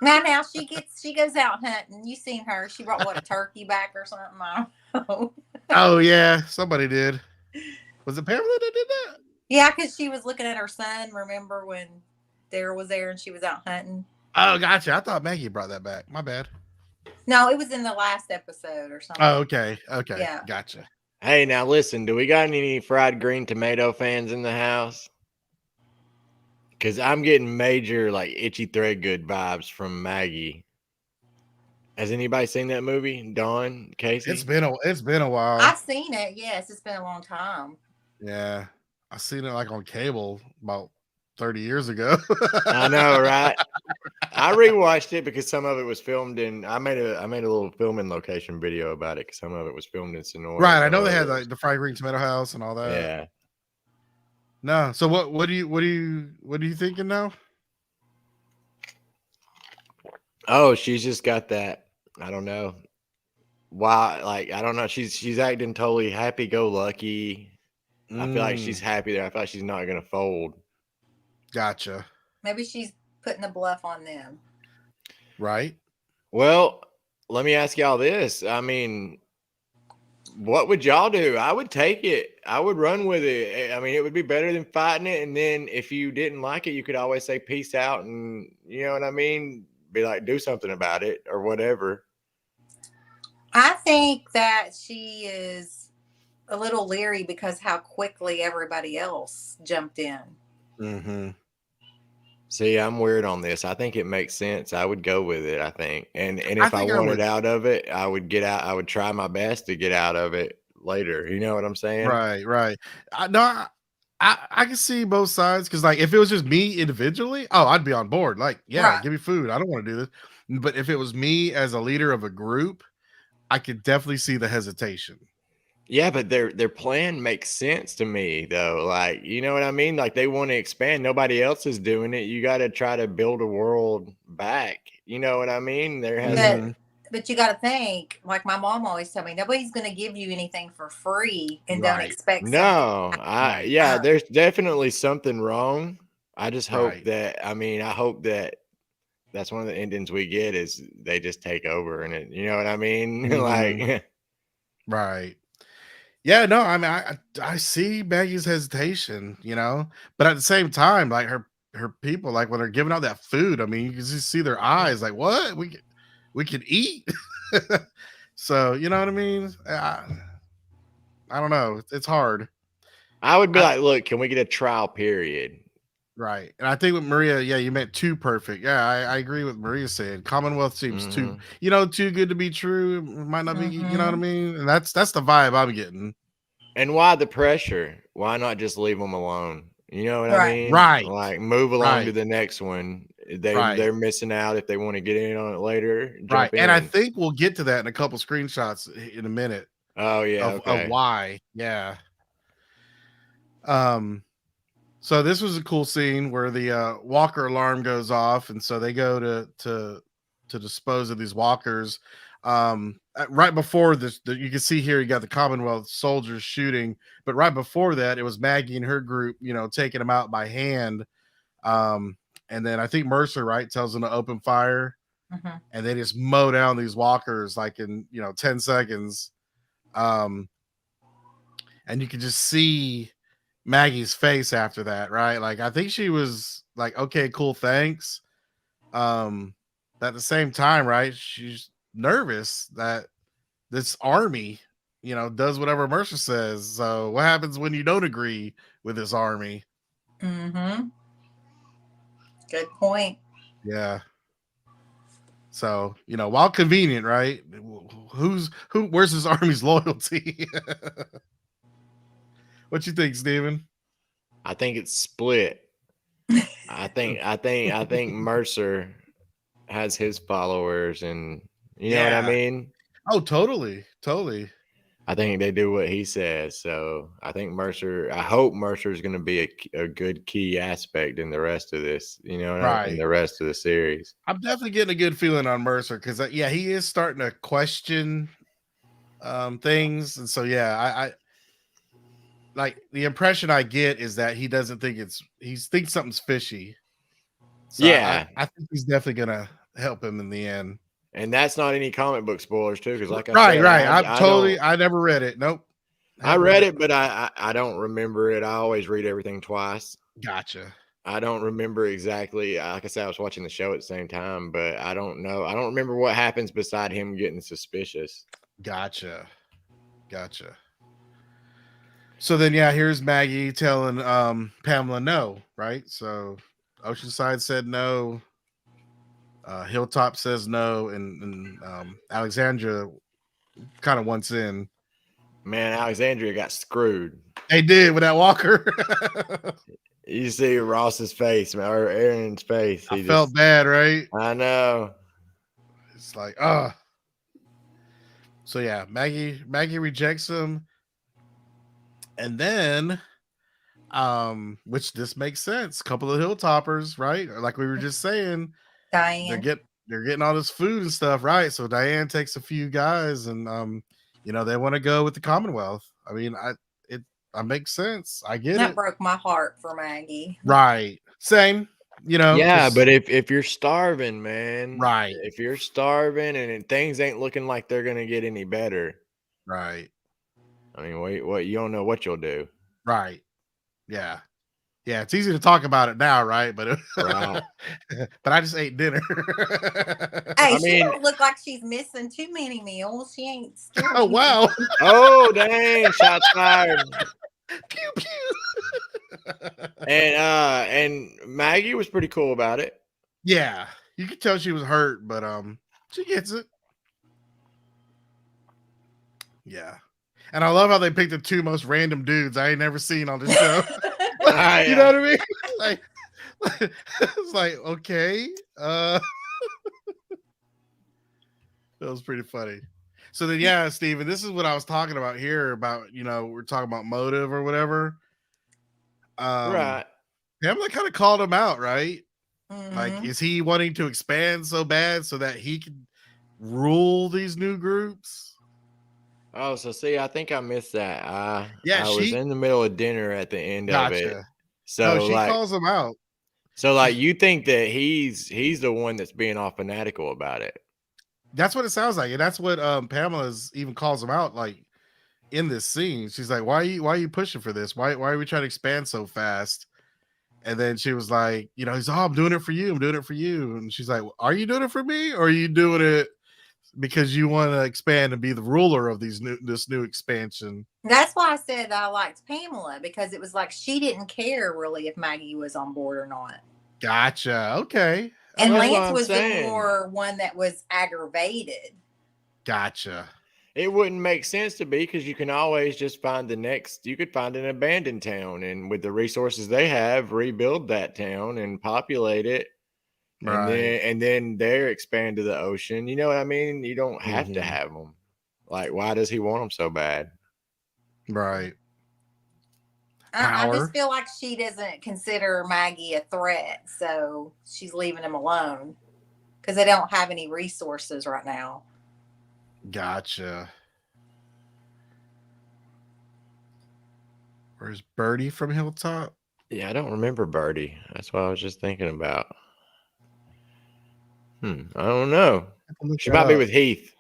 Now she goes out hunting. You seen her? She brought a turkey back or something? I don't know. Oh yeah, somebody did. Was it Pamela that did that? Yeah, because she was looking at her son. Remember when Daryl was there and she was out hunting? Oh, gotcha. I thought Maggie brought that back. My bad. No, it was in the last episode or something. Oh, okay. Yeah. Gotcha. Hey, now listen, do we got any fried green tomato fans in the house? Because I'm getting major, Itchy Threadgood vibes from Maggie. Has anybody seen that movie? Dawn, Casey? It's been a while. I've seen it. Yes, it's been a long time. Yeah. I seen it on cable about 30 years ago. I know, right? I rewatched it because some of it was filmed in. I made a little filming location video about it because some of it was filmed in Sonora. Right, I know they had like the Fried Green Tomato House and all that. Yeah. No, so what are you thinking now? Oh, she's just got that. I don't know why. Like I don't know. She's acting totally happy go lucky. I feel like she's happy there. I feel like she's not gonna fold. Gotcha. Maybe she's putting a bluff on them. Right. Well, let me ask y'all this. I mean, what would y'all do? I would take it. I would run with it. I mean, it would be better than fighting it. And then if you didn't like it, you could always say peace out and you know what I mean? Be like, do something about it or whatever. I think that she is a little leery because how quickly everybody else jumped in. Mm-hmm. See, I'm weird on this. I think it makes sense. I would go with it, I think. And if I wanted out of it, I would get out. I would try my best to get out of it later. You know what I'm saying? Right. I can see both sides because, like, if it was just me individually, I'd be on board. Like, yeah, Right. Give me food. I don't want to do this. But if it was me as a leader of a group, I could definitely see the hesitation. Yeah, but their plan makes sense to me, though. Like, you know what I mean? Like, they want to expand. Nobody else is doing it. You got to try to build a world back. You know what I mean? But you got to think, like my mom always told me, nobody's going to give you anything for free and don't expect. No, there's definitely something wrong. I just hope that. I mean, I hope that that's one of the endings we get is they just take over and it. You know what I mean? Like, right. Yeah, no, I mean, I see Maggie's hesitation, you know, but at the same time, like her people, like when they're giving out that food, I mean, you can just see their eyes, like, what we can eat. So you know what I mean? I don't know. It's hard. I would be like, look, can we get a trial period? Right. And I think with Maria, yeah, you meant too perfect. Yeah, I agree with Maria saying Commonwealth seems too good to be true. It might not be, you know what I mean? And that's the vibe I'm getting. And why the pressure? Why not just leave them alone? You know what I mean? Right. Like move along to the next one. They're missing out if they want to get in on it later. Right. And I think we'll get to that in a couple screenshots in a minute. Oh yeah. Of why. Yeah. So this was a cool scene where the walker alarm goes off, and so they go to dispose of these walkers. Right before this, you can see here you got the Commonwealth soldiers shooting, but right before that, it was Maggie and her group, you know, taking them out by hand. And then I think Mercer tells them to open fire, and they just mow down these walkers like in 10 seconds. And you can just see Maggie's face after that, right? Like I think she was like, okay, cool, thanks. At the same time, right, she's nervous that this army, does whatever Mercer says. So what happens when you don't agree with this army? Good point. Yeah. So, while convenient, right? Where's this army's loyalty? What you think, Steven? I think it's split. I think Mercer has his followers, and you know what I mean? Oh, totally. I think they do what he says. So I think I hope Mercer is going to be a good key aspect in the rest of this, in the rest of the series. I'm definitely getting a good feeling on Mercer because, he is starting to question things. And so, I like the impression I get is that he doesn't think he thinks something's fishy. So I think he's definitely going to help him in the end. And that's not any comic book spoilers too, because like I said, I never read it. Nope. I read it, but I don't remember it. I always read everything twice. Gotcha. I don't remember exactly. Like I said, I was watching the show at the same time, but I don't know. I don't remember what happens beside him getting suspicious. Gotcha. So then, here's Maggie telling Pamela no, right? So Oceanside said no. Hilltop says no, and Alexandria kind of wants in. Man, Alexandria got screwed. They did with that walker. You see Ross's face, man, or Aaron's face. I felt bad, right? I know. It's like, So yeah, Maggie rejects him, and then, which this makes sense. Couple of Hilltoppers, right? Like we were just saying, Diane. they're getting all this food and stuff, right? So Diane takes a few guys, and they want to go with the Commonwealth. I mean, it makes sense. I get that it. Broke my heart for Maggie. Right. Same. Yeah, but if you're starving, man, right? If you're starving and things ain't looking like they're gonna get any better, right? I mean, what you don't know what you'll do, right? Yeah. It's easy to talk about it now, right? But right. But I just ate dinner. Hey, she don't look like she's missing too many meals. She ain't. Oh wow! Oh dang! Shots fired. Pew pew. And Maggie was pretty cool about it. Yeah, you could tell she was hurt, but she gets it. Yeah, and I love how they picked the two most random dudes I ain't never seen on the show. You know what I mean? Like, it's like, okay, that was pretty funny. So then, yeah, Steven, this is what I was talking about here about, we're talking about motive or whatever. Right. Pamela kind of called him out, right? Mm-hmm. Like, is he wanting to expand so bad so that he can rule these new groups? Oh, so see, I think I missed that. I she was in the middle of dinner at the end of it. So she calls him out. So like, you think that he's the one that's being all fanatical about it? That's what it sounds like, and that's what Pamela's even calls him out. Like in this scene, she's like, "Why are you pushing for this? Why are we trying to expand so fast?" And then she was like, he's, "Oh, I'm doing it for you. I'm doing it for you." And she's like, "Are you doing it for me, or are you doing it because you want to expand and be the ruler of this new expansion?" That's why I said I liked Pamela, because it was like she didn't care really if Maggie was on board or not. Gotcha. Okay. And Lance was the more one that was aggravated. Gotcha. It wouldn't make sense to be, because you can always just find you could find an abandoned town, and with the resources they have, rebuild that town and populate it. Right. And then they're expand to the ocean. You know what I mean? You don't have to have them. Like, why does he want them so bad? Right. I just feel like she doesn't consider Maggie a threat, so she's leaving him alone because they don't have any resources right now. Gotcha. Where's Birdie from Hilltop? Yeah, I don't remember Birdie. That's what I was just thinking about. I don't know. She might be with Heath.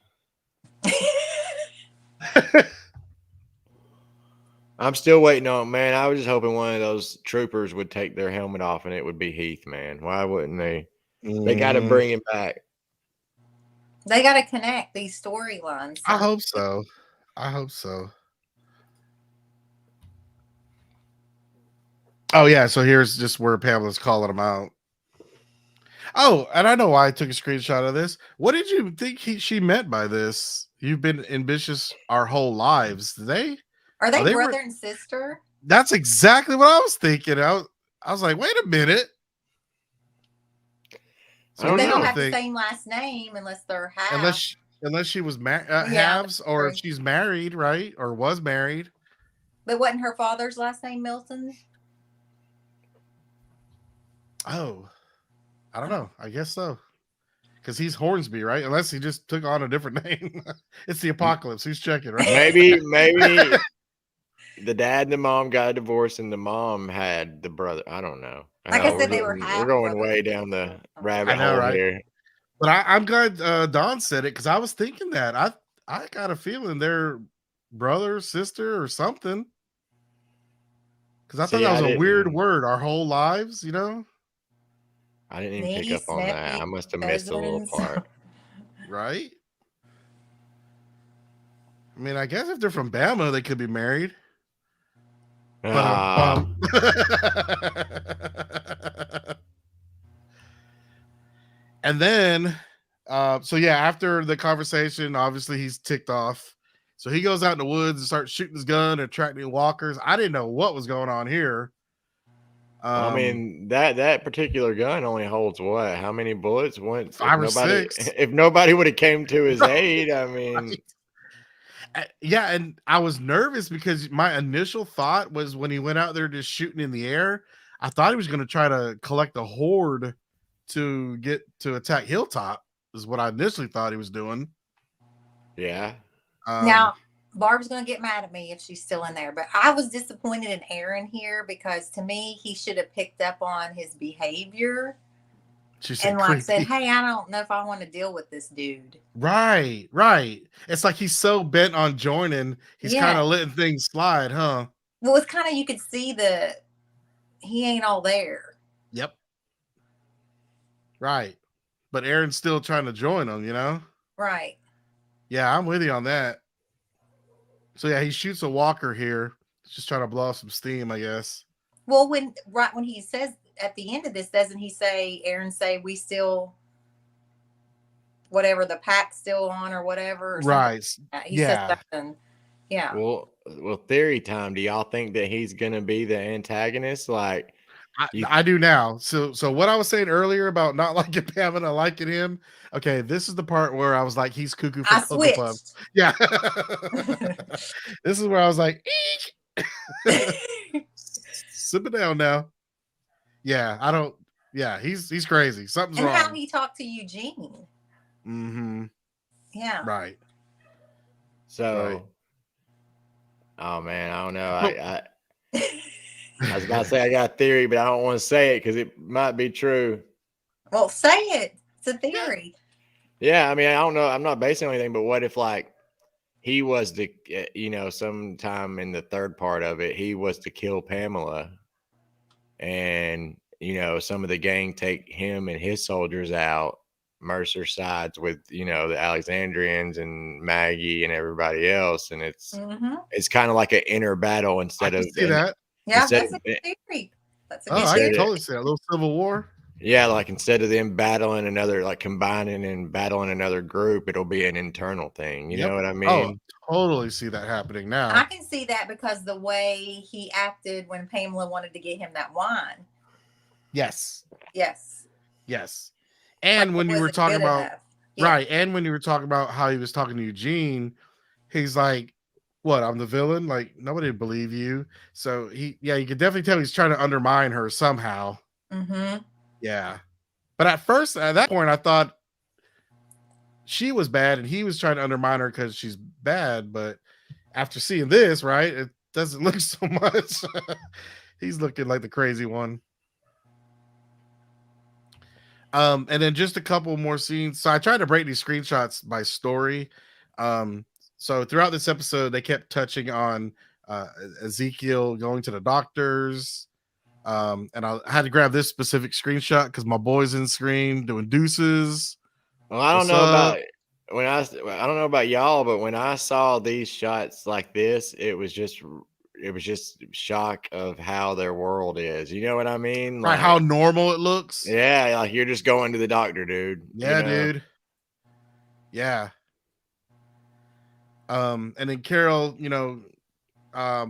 I'm still waiting on, man. I was just hoping one of those troopers would take their helmet off and it would be Heath, man. Why wouldn't they? They got to bring him back. They got to connect these storylines. I hope so. Oh, yeah. So here's just where Pamela's calling him out. Oh, and I know why I took a screenshot of this. What did you think she meant by this? You've been ambitious our whole lives. Are they brother and sister? That's exactly what I was thinking. I was like, wait a minute. So they don't have the same last name unless they're halves. Unless she was halves, or if she's married, right? Or was married. But wasn't her father's last name Milton? Oh, I don't know. I guess so. Because he's Hornsby, right? Unless he just took on a different name. It's the apocalypse. Who's checking, right? Maybe the dad and the mom got a divorce, and the mom had the brother. I don't know. Like I said, we're going way down the rabbit hole right here. But I'm glad Don said it, because I was thinking that. I got a feeling they're brother, sister, or something. Because I thought that was a weird word. Our whole lives, I didn't even pick up on that. I must have missed a little part. Right? I mean, I guess if they're from Bama, they could be married. And then, so yeah, after the conversation, obviously he's ticked off. So he goes out in the woods and starts shooting his gun and attracting walkers. I didn't know what was going on here. I mean that particular gun only holds what? How many bullets? Once 5 or 6. If nobody would have came to his Right, aid, I mean, right. Yeah, and I was nervous because my initial thought was when he went out there just shooting in the air, I thought he was going to try to collect a horde to get to attack Hilltop. Is what I initially thought he was doing. yeah. Now, Barb's going to get mad at me if she's still in there, but I was disappointed in Aaron here because to me, he should have picked up on his behavior and like said, hey, I don't know if I want to deal with this dude. Right. It's like he's so bent on joining, he's kind of letting things slide, huh? Well, it's kind of, you could see he ain't all there. Yep. Right. But Aaron's still trying to join him, you know? Right. Yeah, I'm with you on that. So yeah, he shoots a walker here. Just trying to blow off some steam, I guess. Well, when he says at the end of this, doesn't he say, Aaron say, we still, whatever, the pack's still on or whatever? Or right. He says something. Yeah. Well, theory time. Do y'all think that he's gonna be the antagonist? Like, I do now. So what I was saying earlier about not liking Pamela, liking him. Okay, this is the part where I was like, he's cuckoo for Cocoa Puffs. Yeah. This is where I was like, sip it down now. Yeah, I don't. Yeah, he's crazy. Something's wrong. And how he talked to Eugene. Mm-hmm. Yeah. Right. So. Oh man, I don't know. I was about to say I got a theory, but I don't want to say it because it might be true. Well, say it. It's a theory. Yeah, I mean, I don't know. I'm not basing anything, but what if like he was to, sometime in the third part of it, he was to kill Pamela, and some of the gang take him and his soldiers out. Mercer sides with the Alexandrians and Maggie and everybody else, and it's kind of like an inner battle instead of that. Yeah, that's a good theory. That's a good I can totally see that. A little civil war. Yeah, like instead of them battling another, like combining and battling another group, it'll be an internal thing. You know what I mean? Oh, totally see that happening now. I can see that because the way he acted when Pamela wanted to get him that wine. Yes. And when you were talking about right, and when you were talking about how he was talking to Eugene, he's like, what, I'm the villain? Like, nobody would believe you. So you could definitely tell he's trying to undermine her somehow. Mm-hmm. Yeah. But at first, at that point, I thought she was bad and he was trying to undermine her because she's bad. But after seeing this, right, it doesn't look so much. He's looking like the crazy one. And then just a couple more scenes. So I tried to break these screenshots by story. So throughout this episode, they kept touching on Ezekiel going to the doctors. And I had to grab this specific screenshot because my boy's in screen doing deuces. Well, I don't know about y'all, but when I saw these shots like this, it was just shock of how their world is. You know what I mean? Like, how normal it looks. Yeah, like you're just going to the doctor, dude. Yeah, dude. Yeah. And then Carol,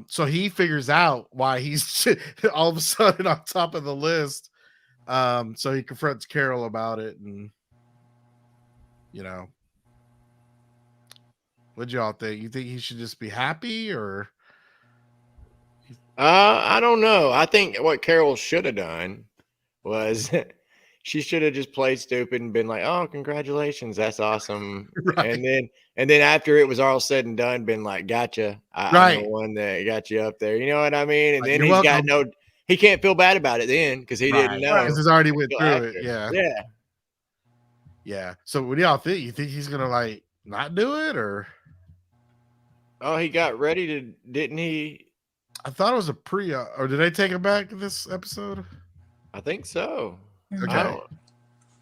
so he figures out why he's all of a sudden on top of the list. So he confronts Carol about it, and what'd y'all think? You think he should just be happy, or? I don't know. I think what Carol should have done was she should have just played stupid and been like, "Oh, congratulations, that's awesome." Right. And then after it was all said and done, been like, "Gotcha, I'm the one that got you up there." You know what I mean? And then he can't feel bad about it then because he didn't know. Because he's already went through it. Yeah. So what do y'all think? You think he's gonna like not do it, or? Oh, he got ready to, didn't he? I thought it was a or did they take it back this episode? I think so. Okay.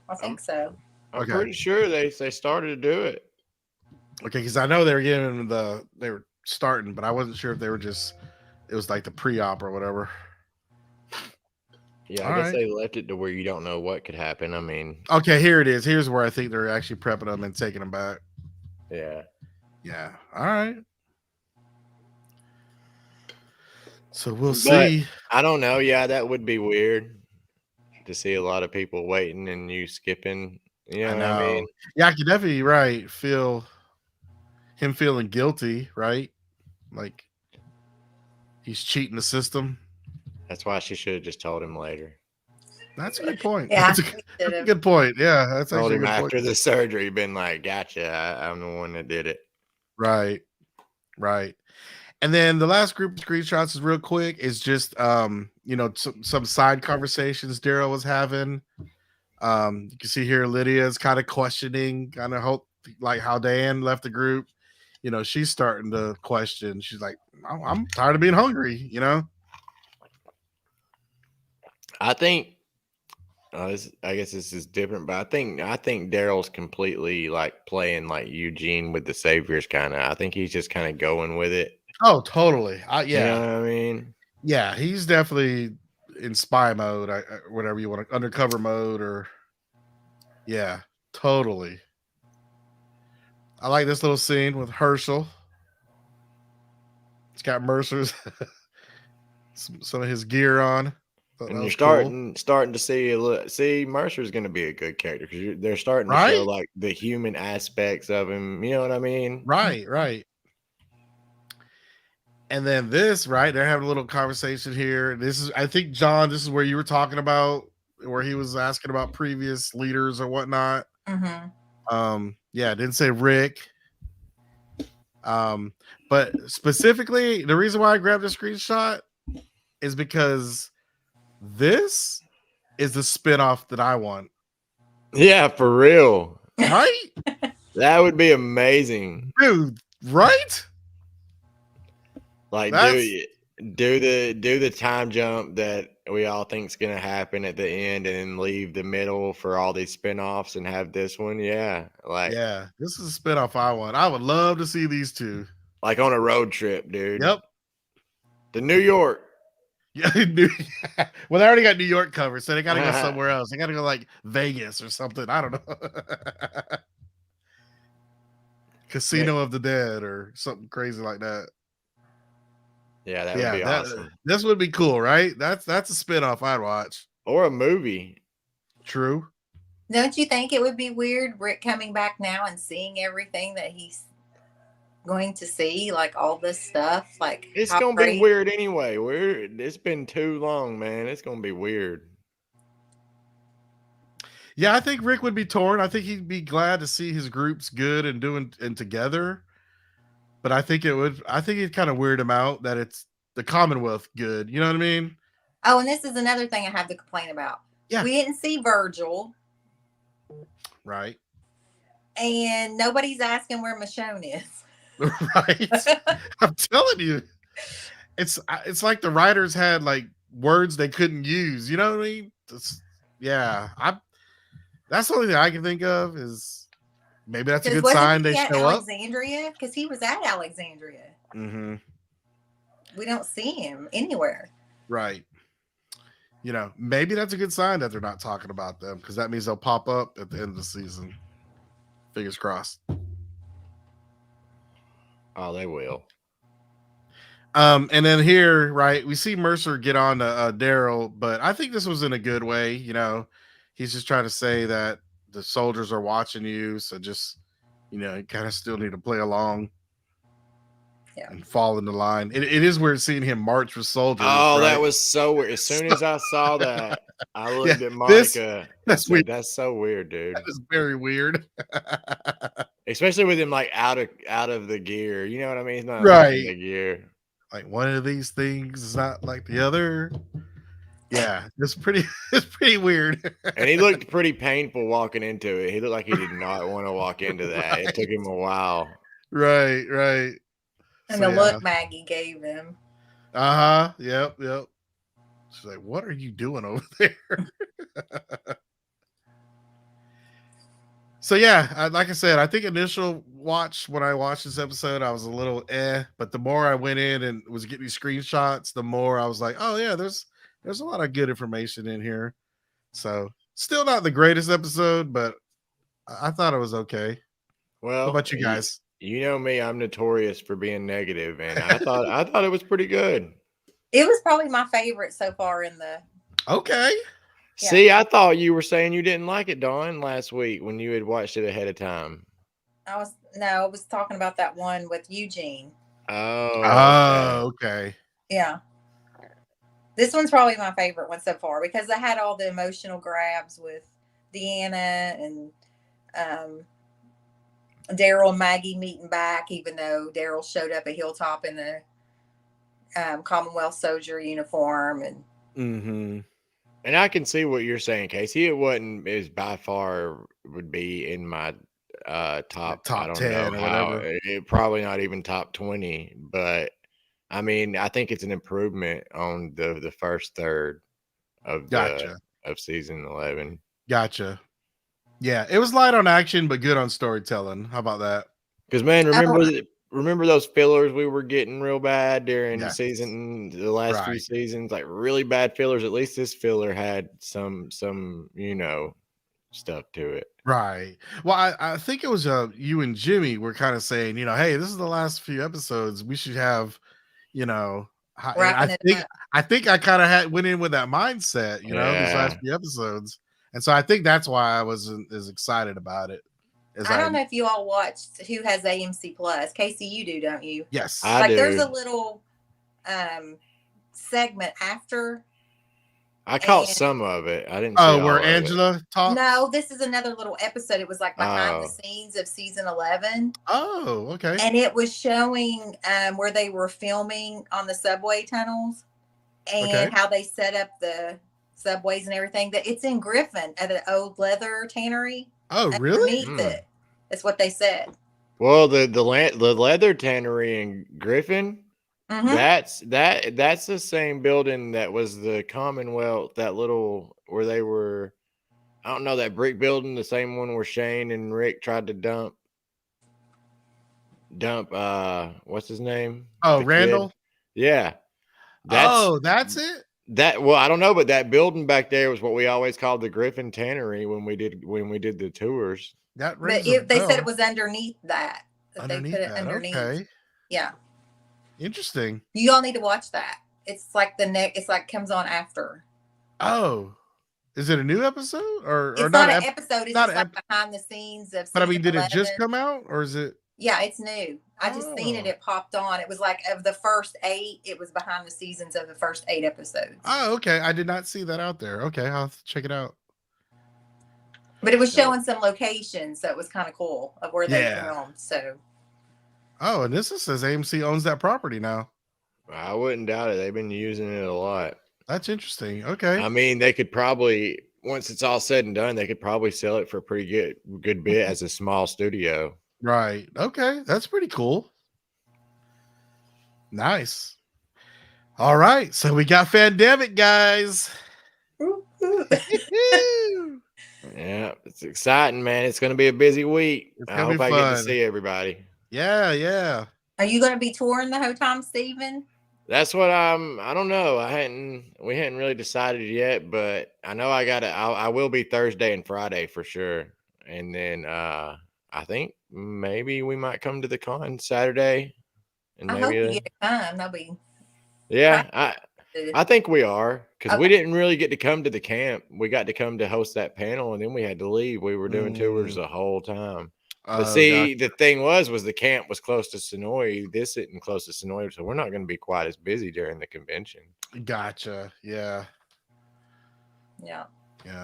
I think so. I'm pretty sure they started to do it. Okay, because I know they were starting, but I wasn't sure if they were it was like the pre-op or whatever. Yeah, I guess they left it to where you don't know what could happen. I mean, okay, here it is. Here's where I think they're actually prepping them and taking them back. Yeah. Yeah. All right. So we'll But see. I don't know. Yeah, that would be weird to see a lot of people waiting and you skipping. You know I what I mean? know. Yeah, I can definitely feel him feeling guilty, right? Like he's cheating the system. That's why she should have just told him later. That's a good point. Yeah, That's a good point. Yeah, that's Told actually a him good after point. the surgery, been like, "Gotcha, I'm the one that did it." Right, right. And then the last group of screenshots is real quick. Is just some side conversations Daryl was having. You can see here Lydia's kind of questioning, kind of hope like how Dan left the group. She's starting to question. She's like, I'm tired of being hungry. I think. I guess this is different, but I think Daryl's completely like playing like Eugene with the Saviors kind of. I think he's just kind of going with it. Oh, totally. Yeah. You know what I mean? Yeah, he's definitely in spy mode, whatever you want to, undercover mode, or yeah, totally. I like this little scene with Herschel. It's got Mercer's some of his gear on. And you're starting to see Mercer's going to be a good character because they're starting to show like the human aspects of him. You know what I mean? Right. And then this, right? They're having a little conversation here. I think, John, this is where you were talking about, where he was asking about previous leaders or whatnot. Mm-hmm. Yeah, I didn't say Rick. But specifically, the reason why I grabbed a screenshot is because this is the spinoff that I want. Yeah, for real. Right? That would be amazing. Dude, right? Like do the time jump that we all think is gonna happen at the end and then leave the middle for all these spinoffs and have this one. Yeah. Yeah, this is a spinoff I want. I would love to see these two. Like on a road trip, dude. Yep. To New York. Yeah, well, they already got New York covered, so they got to go somewhere else. They got to go like Vegas or something. I don't know. Casino of the Dead or something crazy like that. Yeah, that would be awesome. This would be cool, right? That's a spinoff I'd watch. Or a movie. True. Don't you think it would be weird, Rick coming back now and seeing everything that he's going to see, like all this stuff? Like, it's gonna be weird anyway. It's been too long, man. It's gonna be weird. Yeah, I think Rick would be torn. I think he'd be glad to see his groups good and doing and together. But I think it'd kind of weird him out that it's the Commonwealth good. You know what I mean? Oh, and this is another thing I have to complain about. Yeah. We didn't see Virgil. Right. And nobody's asking where Michonne is. Right. I'm telling you. It's like the writers had like words they couldn't use. You know what I mean? That's the only thing I can think of is maybe that's a good sign they show up. Alexandria, because he was at Alexandria. Mm-hmm. We don't see him anywhere. Right. Maybe that's a good sign that they're not talking about them, because that means they'll pop up at the end of the season. Fingers crossed. Oh, they will. And then here, right, we see Mercer get on to Daryl, but I think this was in a good way. He's just trying to say that the soldiers are watching you, so just you kind of still need to play along. Yeah. And fall in the line. It is weird seeing him march with soldiers. Oh, right? That was so weird. As soon as I saw that, I looked at Monica. That's weird. That's so weird, dude. That is very weird. Especially with him like out of the gear. You know what I mean? He's not right in the gear. Like one of these things is not like the other. Yeah, it's pretty weird. And he looked pretty painful walking into it. He looked like he did not want to walk into that. It took him a while. Right. And the look Maggie gave him. Yep. She's like, "What are you doing over there?" So yeah, like I said, I think initial watch when I watched this episode, I was a little but the more I went in and was getting these screenshots, the more I was like, "Oh yeah, there's a lot of good information in here." So still not the greatest episode, but I thought it was okay. Well, what about you guys? You know me, I'm notorious for being negative, and I thought it was pretty good. It was probably my favorite so far in the. Okay. Yeah. See, I thought you were saying you didn't like it, Dawn, last week when you had watched it ahead of time. I was talking about that one with Eugene. Oh, okay. Yeah. This one's probably my favorite one so far because I had all the emotional grabs with Deanna and Daryl and Maggie meeting back, even though Daryl showed up at Hilltop in the Commonwealth soldier uniform. And I can see what you're saying, Casey. It wasn't as by far would be in my top I don't 10 know or how whatever. it probably not even top 20, but I mean, I think it's an improvement on the first third of of season 11. Gotcha. Yeah, it was light on action, but good on storytelling. How about that? Because man, remember those fillers we were getting real bad during the last few seasons, like really bad fillers. At least this filler had some stuff to it. Right. Well, I think it was you and Jimmy were kind of saying, hey, this is the last few episodes. We should have, I think I kind of went in with that mindset, these last few episodes. And so I think that's why I wasn't as excited about it. I don't know if you all watched Who Has AMC Plus. Casey, you do, don't you? Yes. I do. There's a little segment after. I caught some of it. I didn't. Where Angela talks? No, this is another little episode. It was like behind the scenes of season 11. Oh, okay. And it was showing where they were filming on the subway tunnels and how they set up the subways and everything. That it's in Griffin at an old leather tannery. Oh, really? It. That's what they said. Well, the leather tannery in Griffin. Mm-hmm. That's the same building that was the Commonwealth, that little where they were, I don't know, that brick building, the same one where Shane and Rick tried to dump what's his name? Randall. Kid. Yeah. That's it. Well, I don't know, but that building back there was what we always called the Griffin Tannery when we did the tours. They said it was underneath that. Underneath they put it underneath. Okay. Yeah. Interesting. You all need to watch that. It's like it's like comes on after. Oh, is it a new episode or it's not an episode? It's just like behind the scenes of. But I mean, did it just come out or is it? Yeah, it's new. I just seen it. It popped on. It was like of the first 8. It was behind the seasons of the first 8 episodes. Oh, okay. I did not see that out there. Okay, I'll have to check it out. But it was showing some locations, so it was kind of cool of where they filmed. So. Oh, and this says AMC owns that property now. I wouldn't doubt it. They've been using it a lot. That's interesting. Okay. I mean, they could probably, once it's all said and done, they could probably sell it for a pretty good bit as a small studio. Right. Okay. That's pretty cool. Nice. All right. So we got Fandemic, guys. Yeah, it's exciting, man. It's going to be a busy week. I hope I get to see everybody. Yeah. Are you going to be touring the whole time, Stephen? That's what I don't know. We hadn't really decided yet, but I know I will be Thursday and Friday for sure. And then I think maybe we might come to the con Saturday. And I hope you get to come. That'll be. Yeah, I think we are, because we didn't really get to come to the camp. We got to come to host that panel, and then we had to leave. We were doing tours the whole time. But see, the thing was the camp was close to Sonoy. This isn't close to Sonoy, so we're not going to be quite as busy during the convention. Gotcha. Yeah.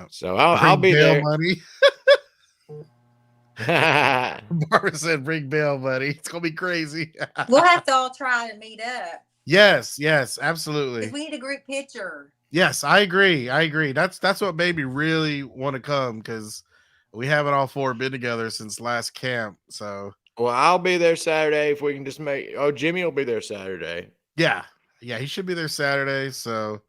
So I'll be there. Money. Barbara said, "Bring bail money. It's gonna be crazy." We'll have to all try to meet up. Yes, absolutely. We need a group picture. Yes, I agree. That's what made me really want to come, because we haven't all 4 been together since last camp. So, well, I'll be there Saturday if we can just make. Oh, Jimmy will be there Saturday. Yeah, he should be there Saturday. So,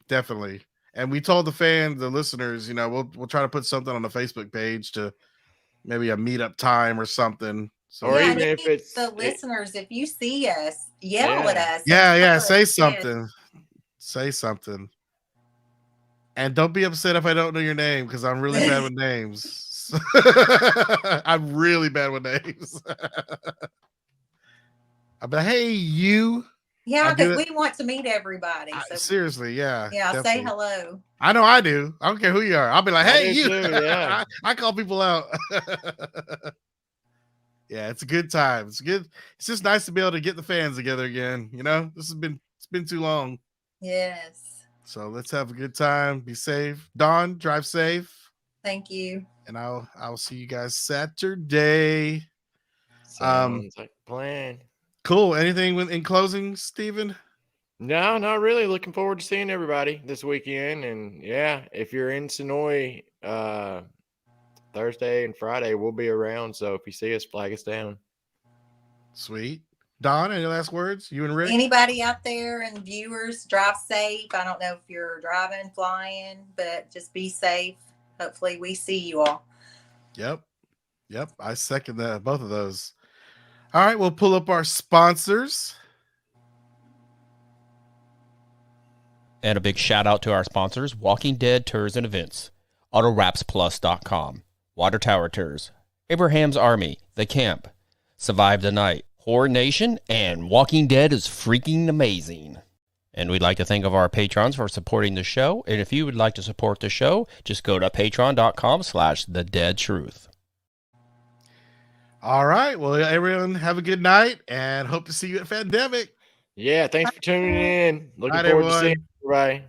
definitely. And we told the listeners, we'll try to put something on the Facebook page to maybe a meetup time or something. So, or even if it's the listeners, if you see us, yell at us. Yeah, say something. Say something. And don't be upset if I don't know your name, because I'm really bad with names. I'm really bad with names. I'm like, hey, you. Yeah, because we want to meet everybody. So seriously, yeah. Yeah, definitely. Say hello. I know I do. I don't care who you are. I'll be like, hey, you. Too, yeah. I call people out. Yeah, it's a good time. It's good. It's just nice to be able to get the fans together again. You know, it's been too long. Yes. So let's have a good time. Be safe. Dawn, drive safe. Thank you. And I'll see you guys Saturday. Sounds like a plan. Cool. Anything in closing, Steven? No, not really. Looking forward to seeing everybody this weekend. And yeah, if you're in Sonoy, Thursday and Friday, we'll be around. So if you see us, flag us down. Sweet. Dawn, any last words? You and Rick? Anybody out there and viewers, drive safe. I don't know if you're driving, flying, but just be safe. Hopefully we see you all. Yep. I second both of those. All right, we'll pull up our sponsors. And a big shout out to our sponsors, Walking Dead Tours and Events, AutoWrapsPlus.com, Water Tower Tours, Abraham's Army, The Camp, Survive the Night, Horror Nation, and Walking Dead is freaking amazing. And we'd like to thank of our patrons for supporting the show. And if you would like to support the show, just go to patreon.com/thedeadtruth. All right. Well, everyone have a good night and hope to see you at Fandemic. Yeah. Thanks for tuning in. Looking forward to seeing everybody.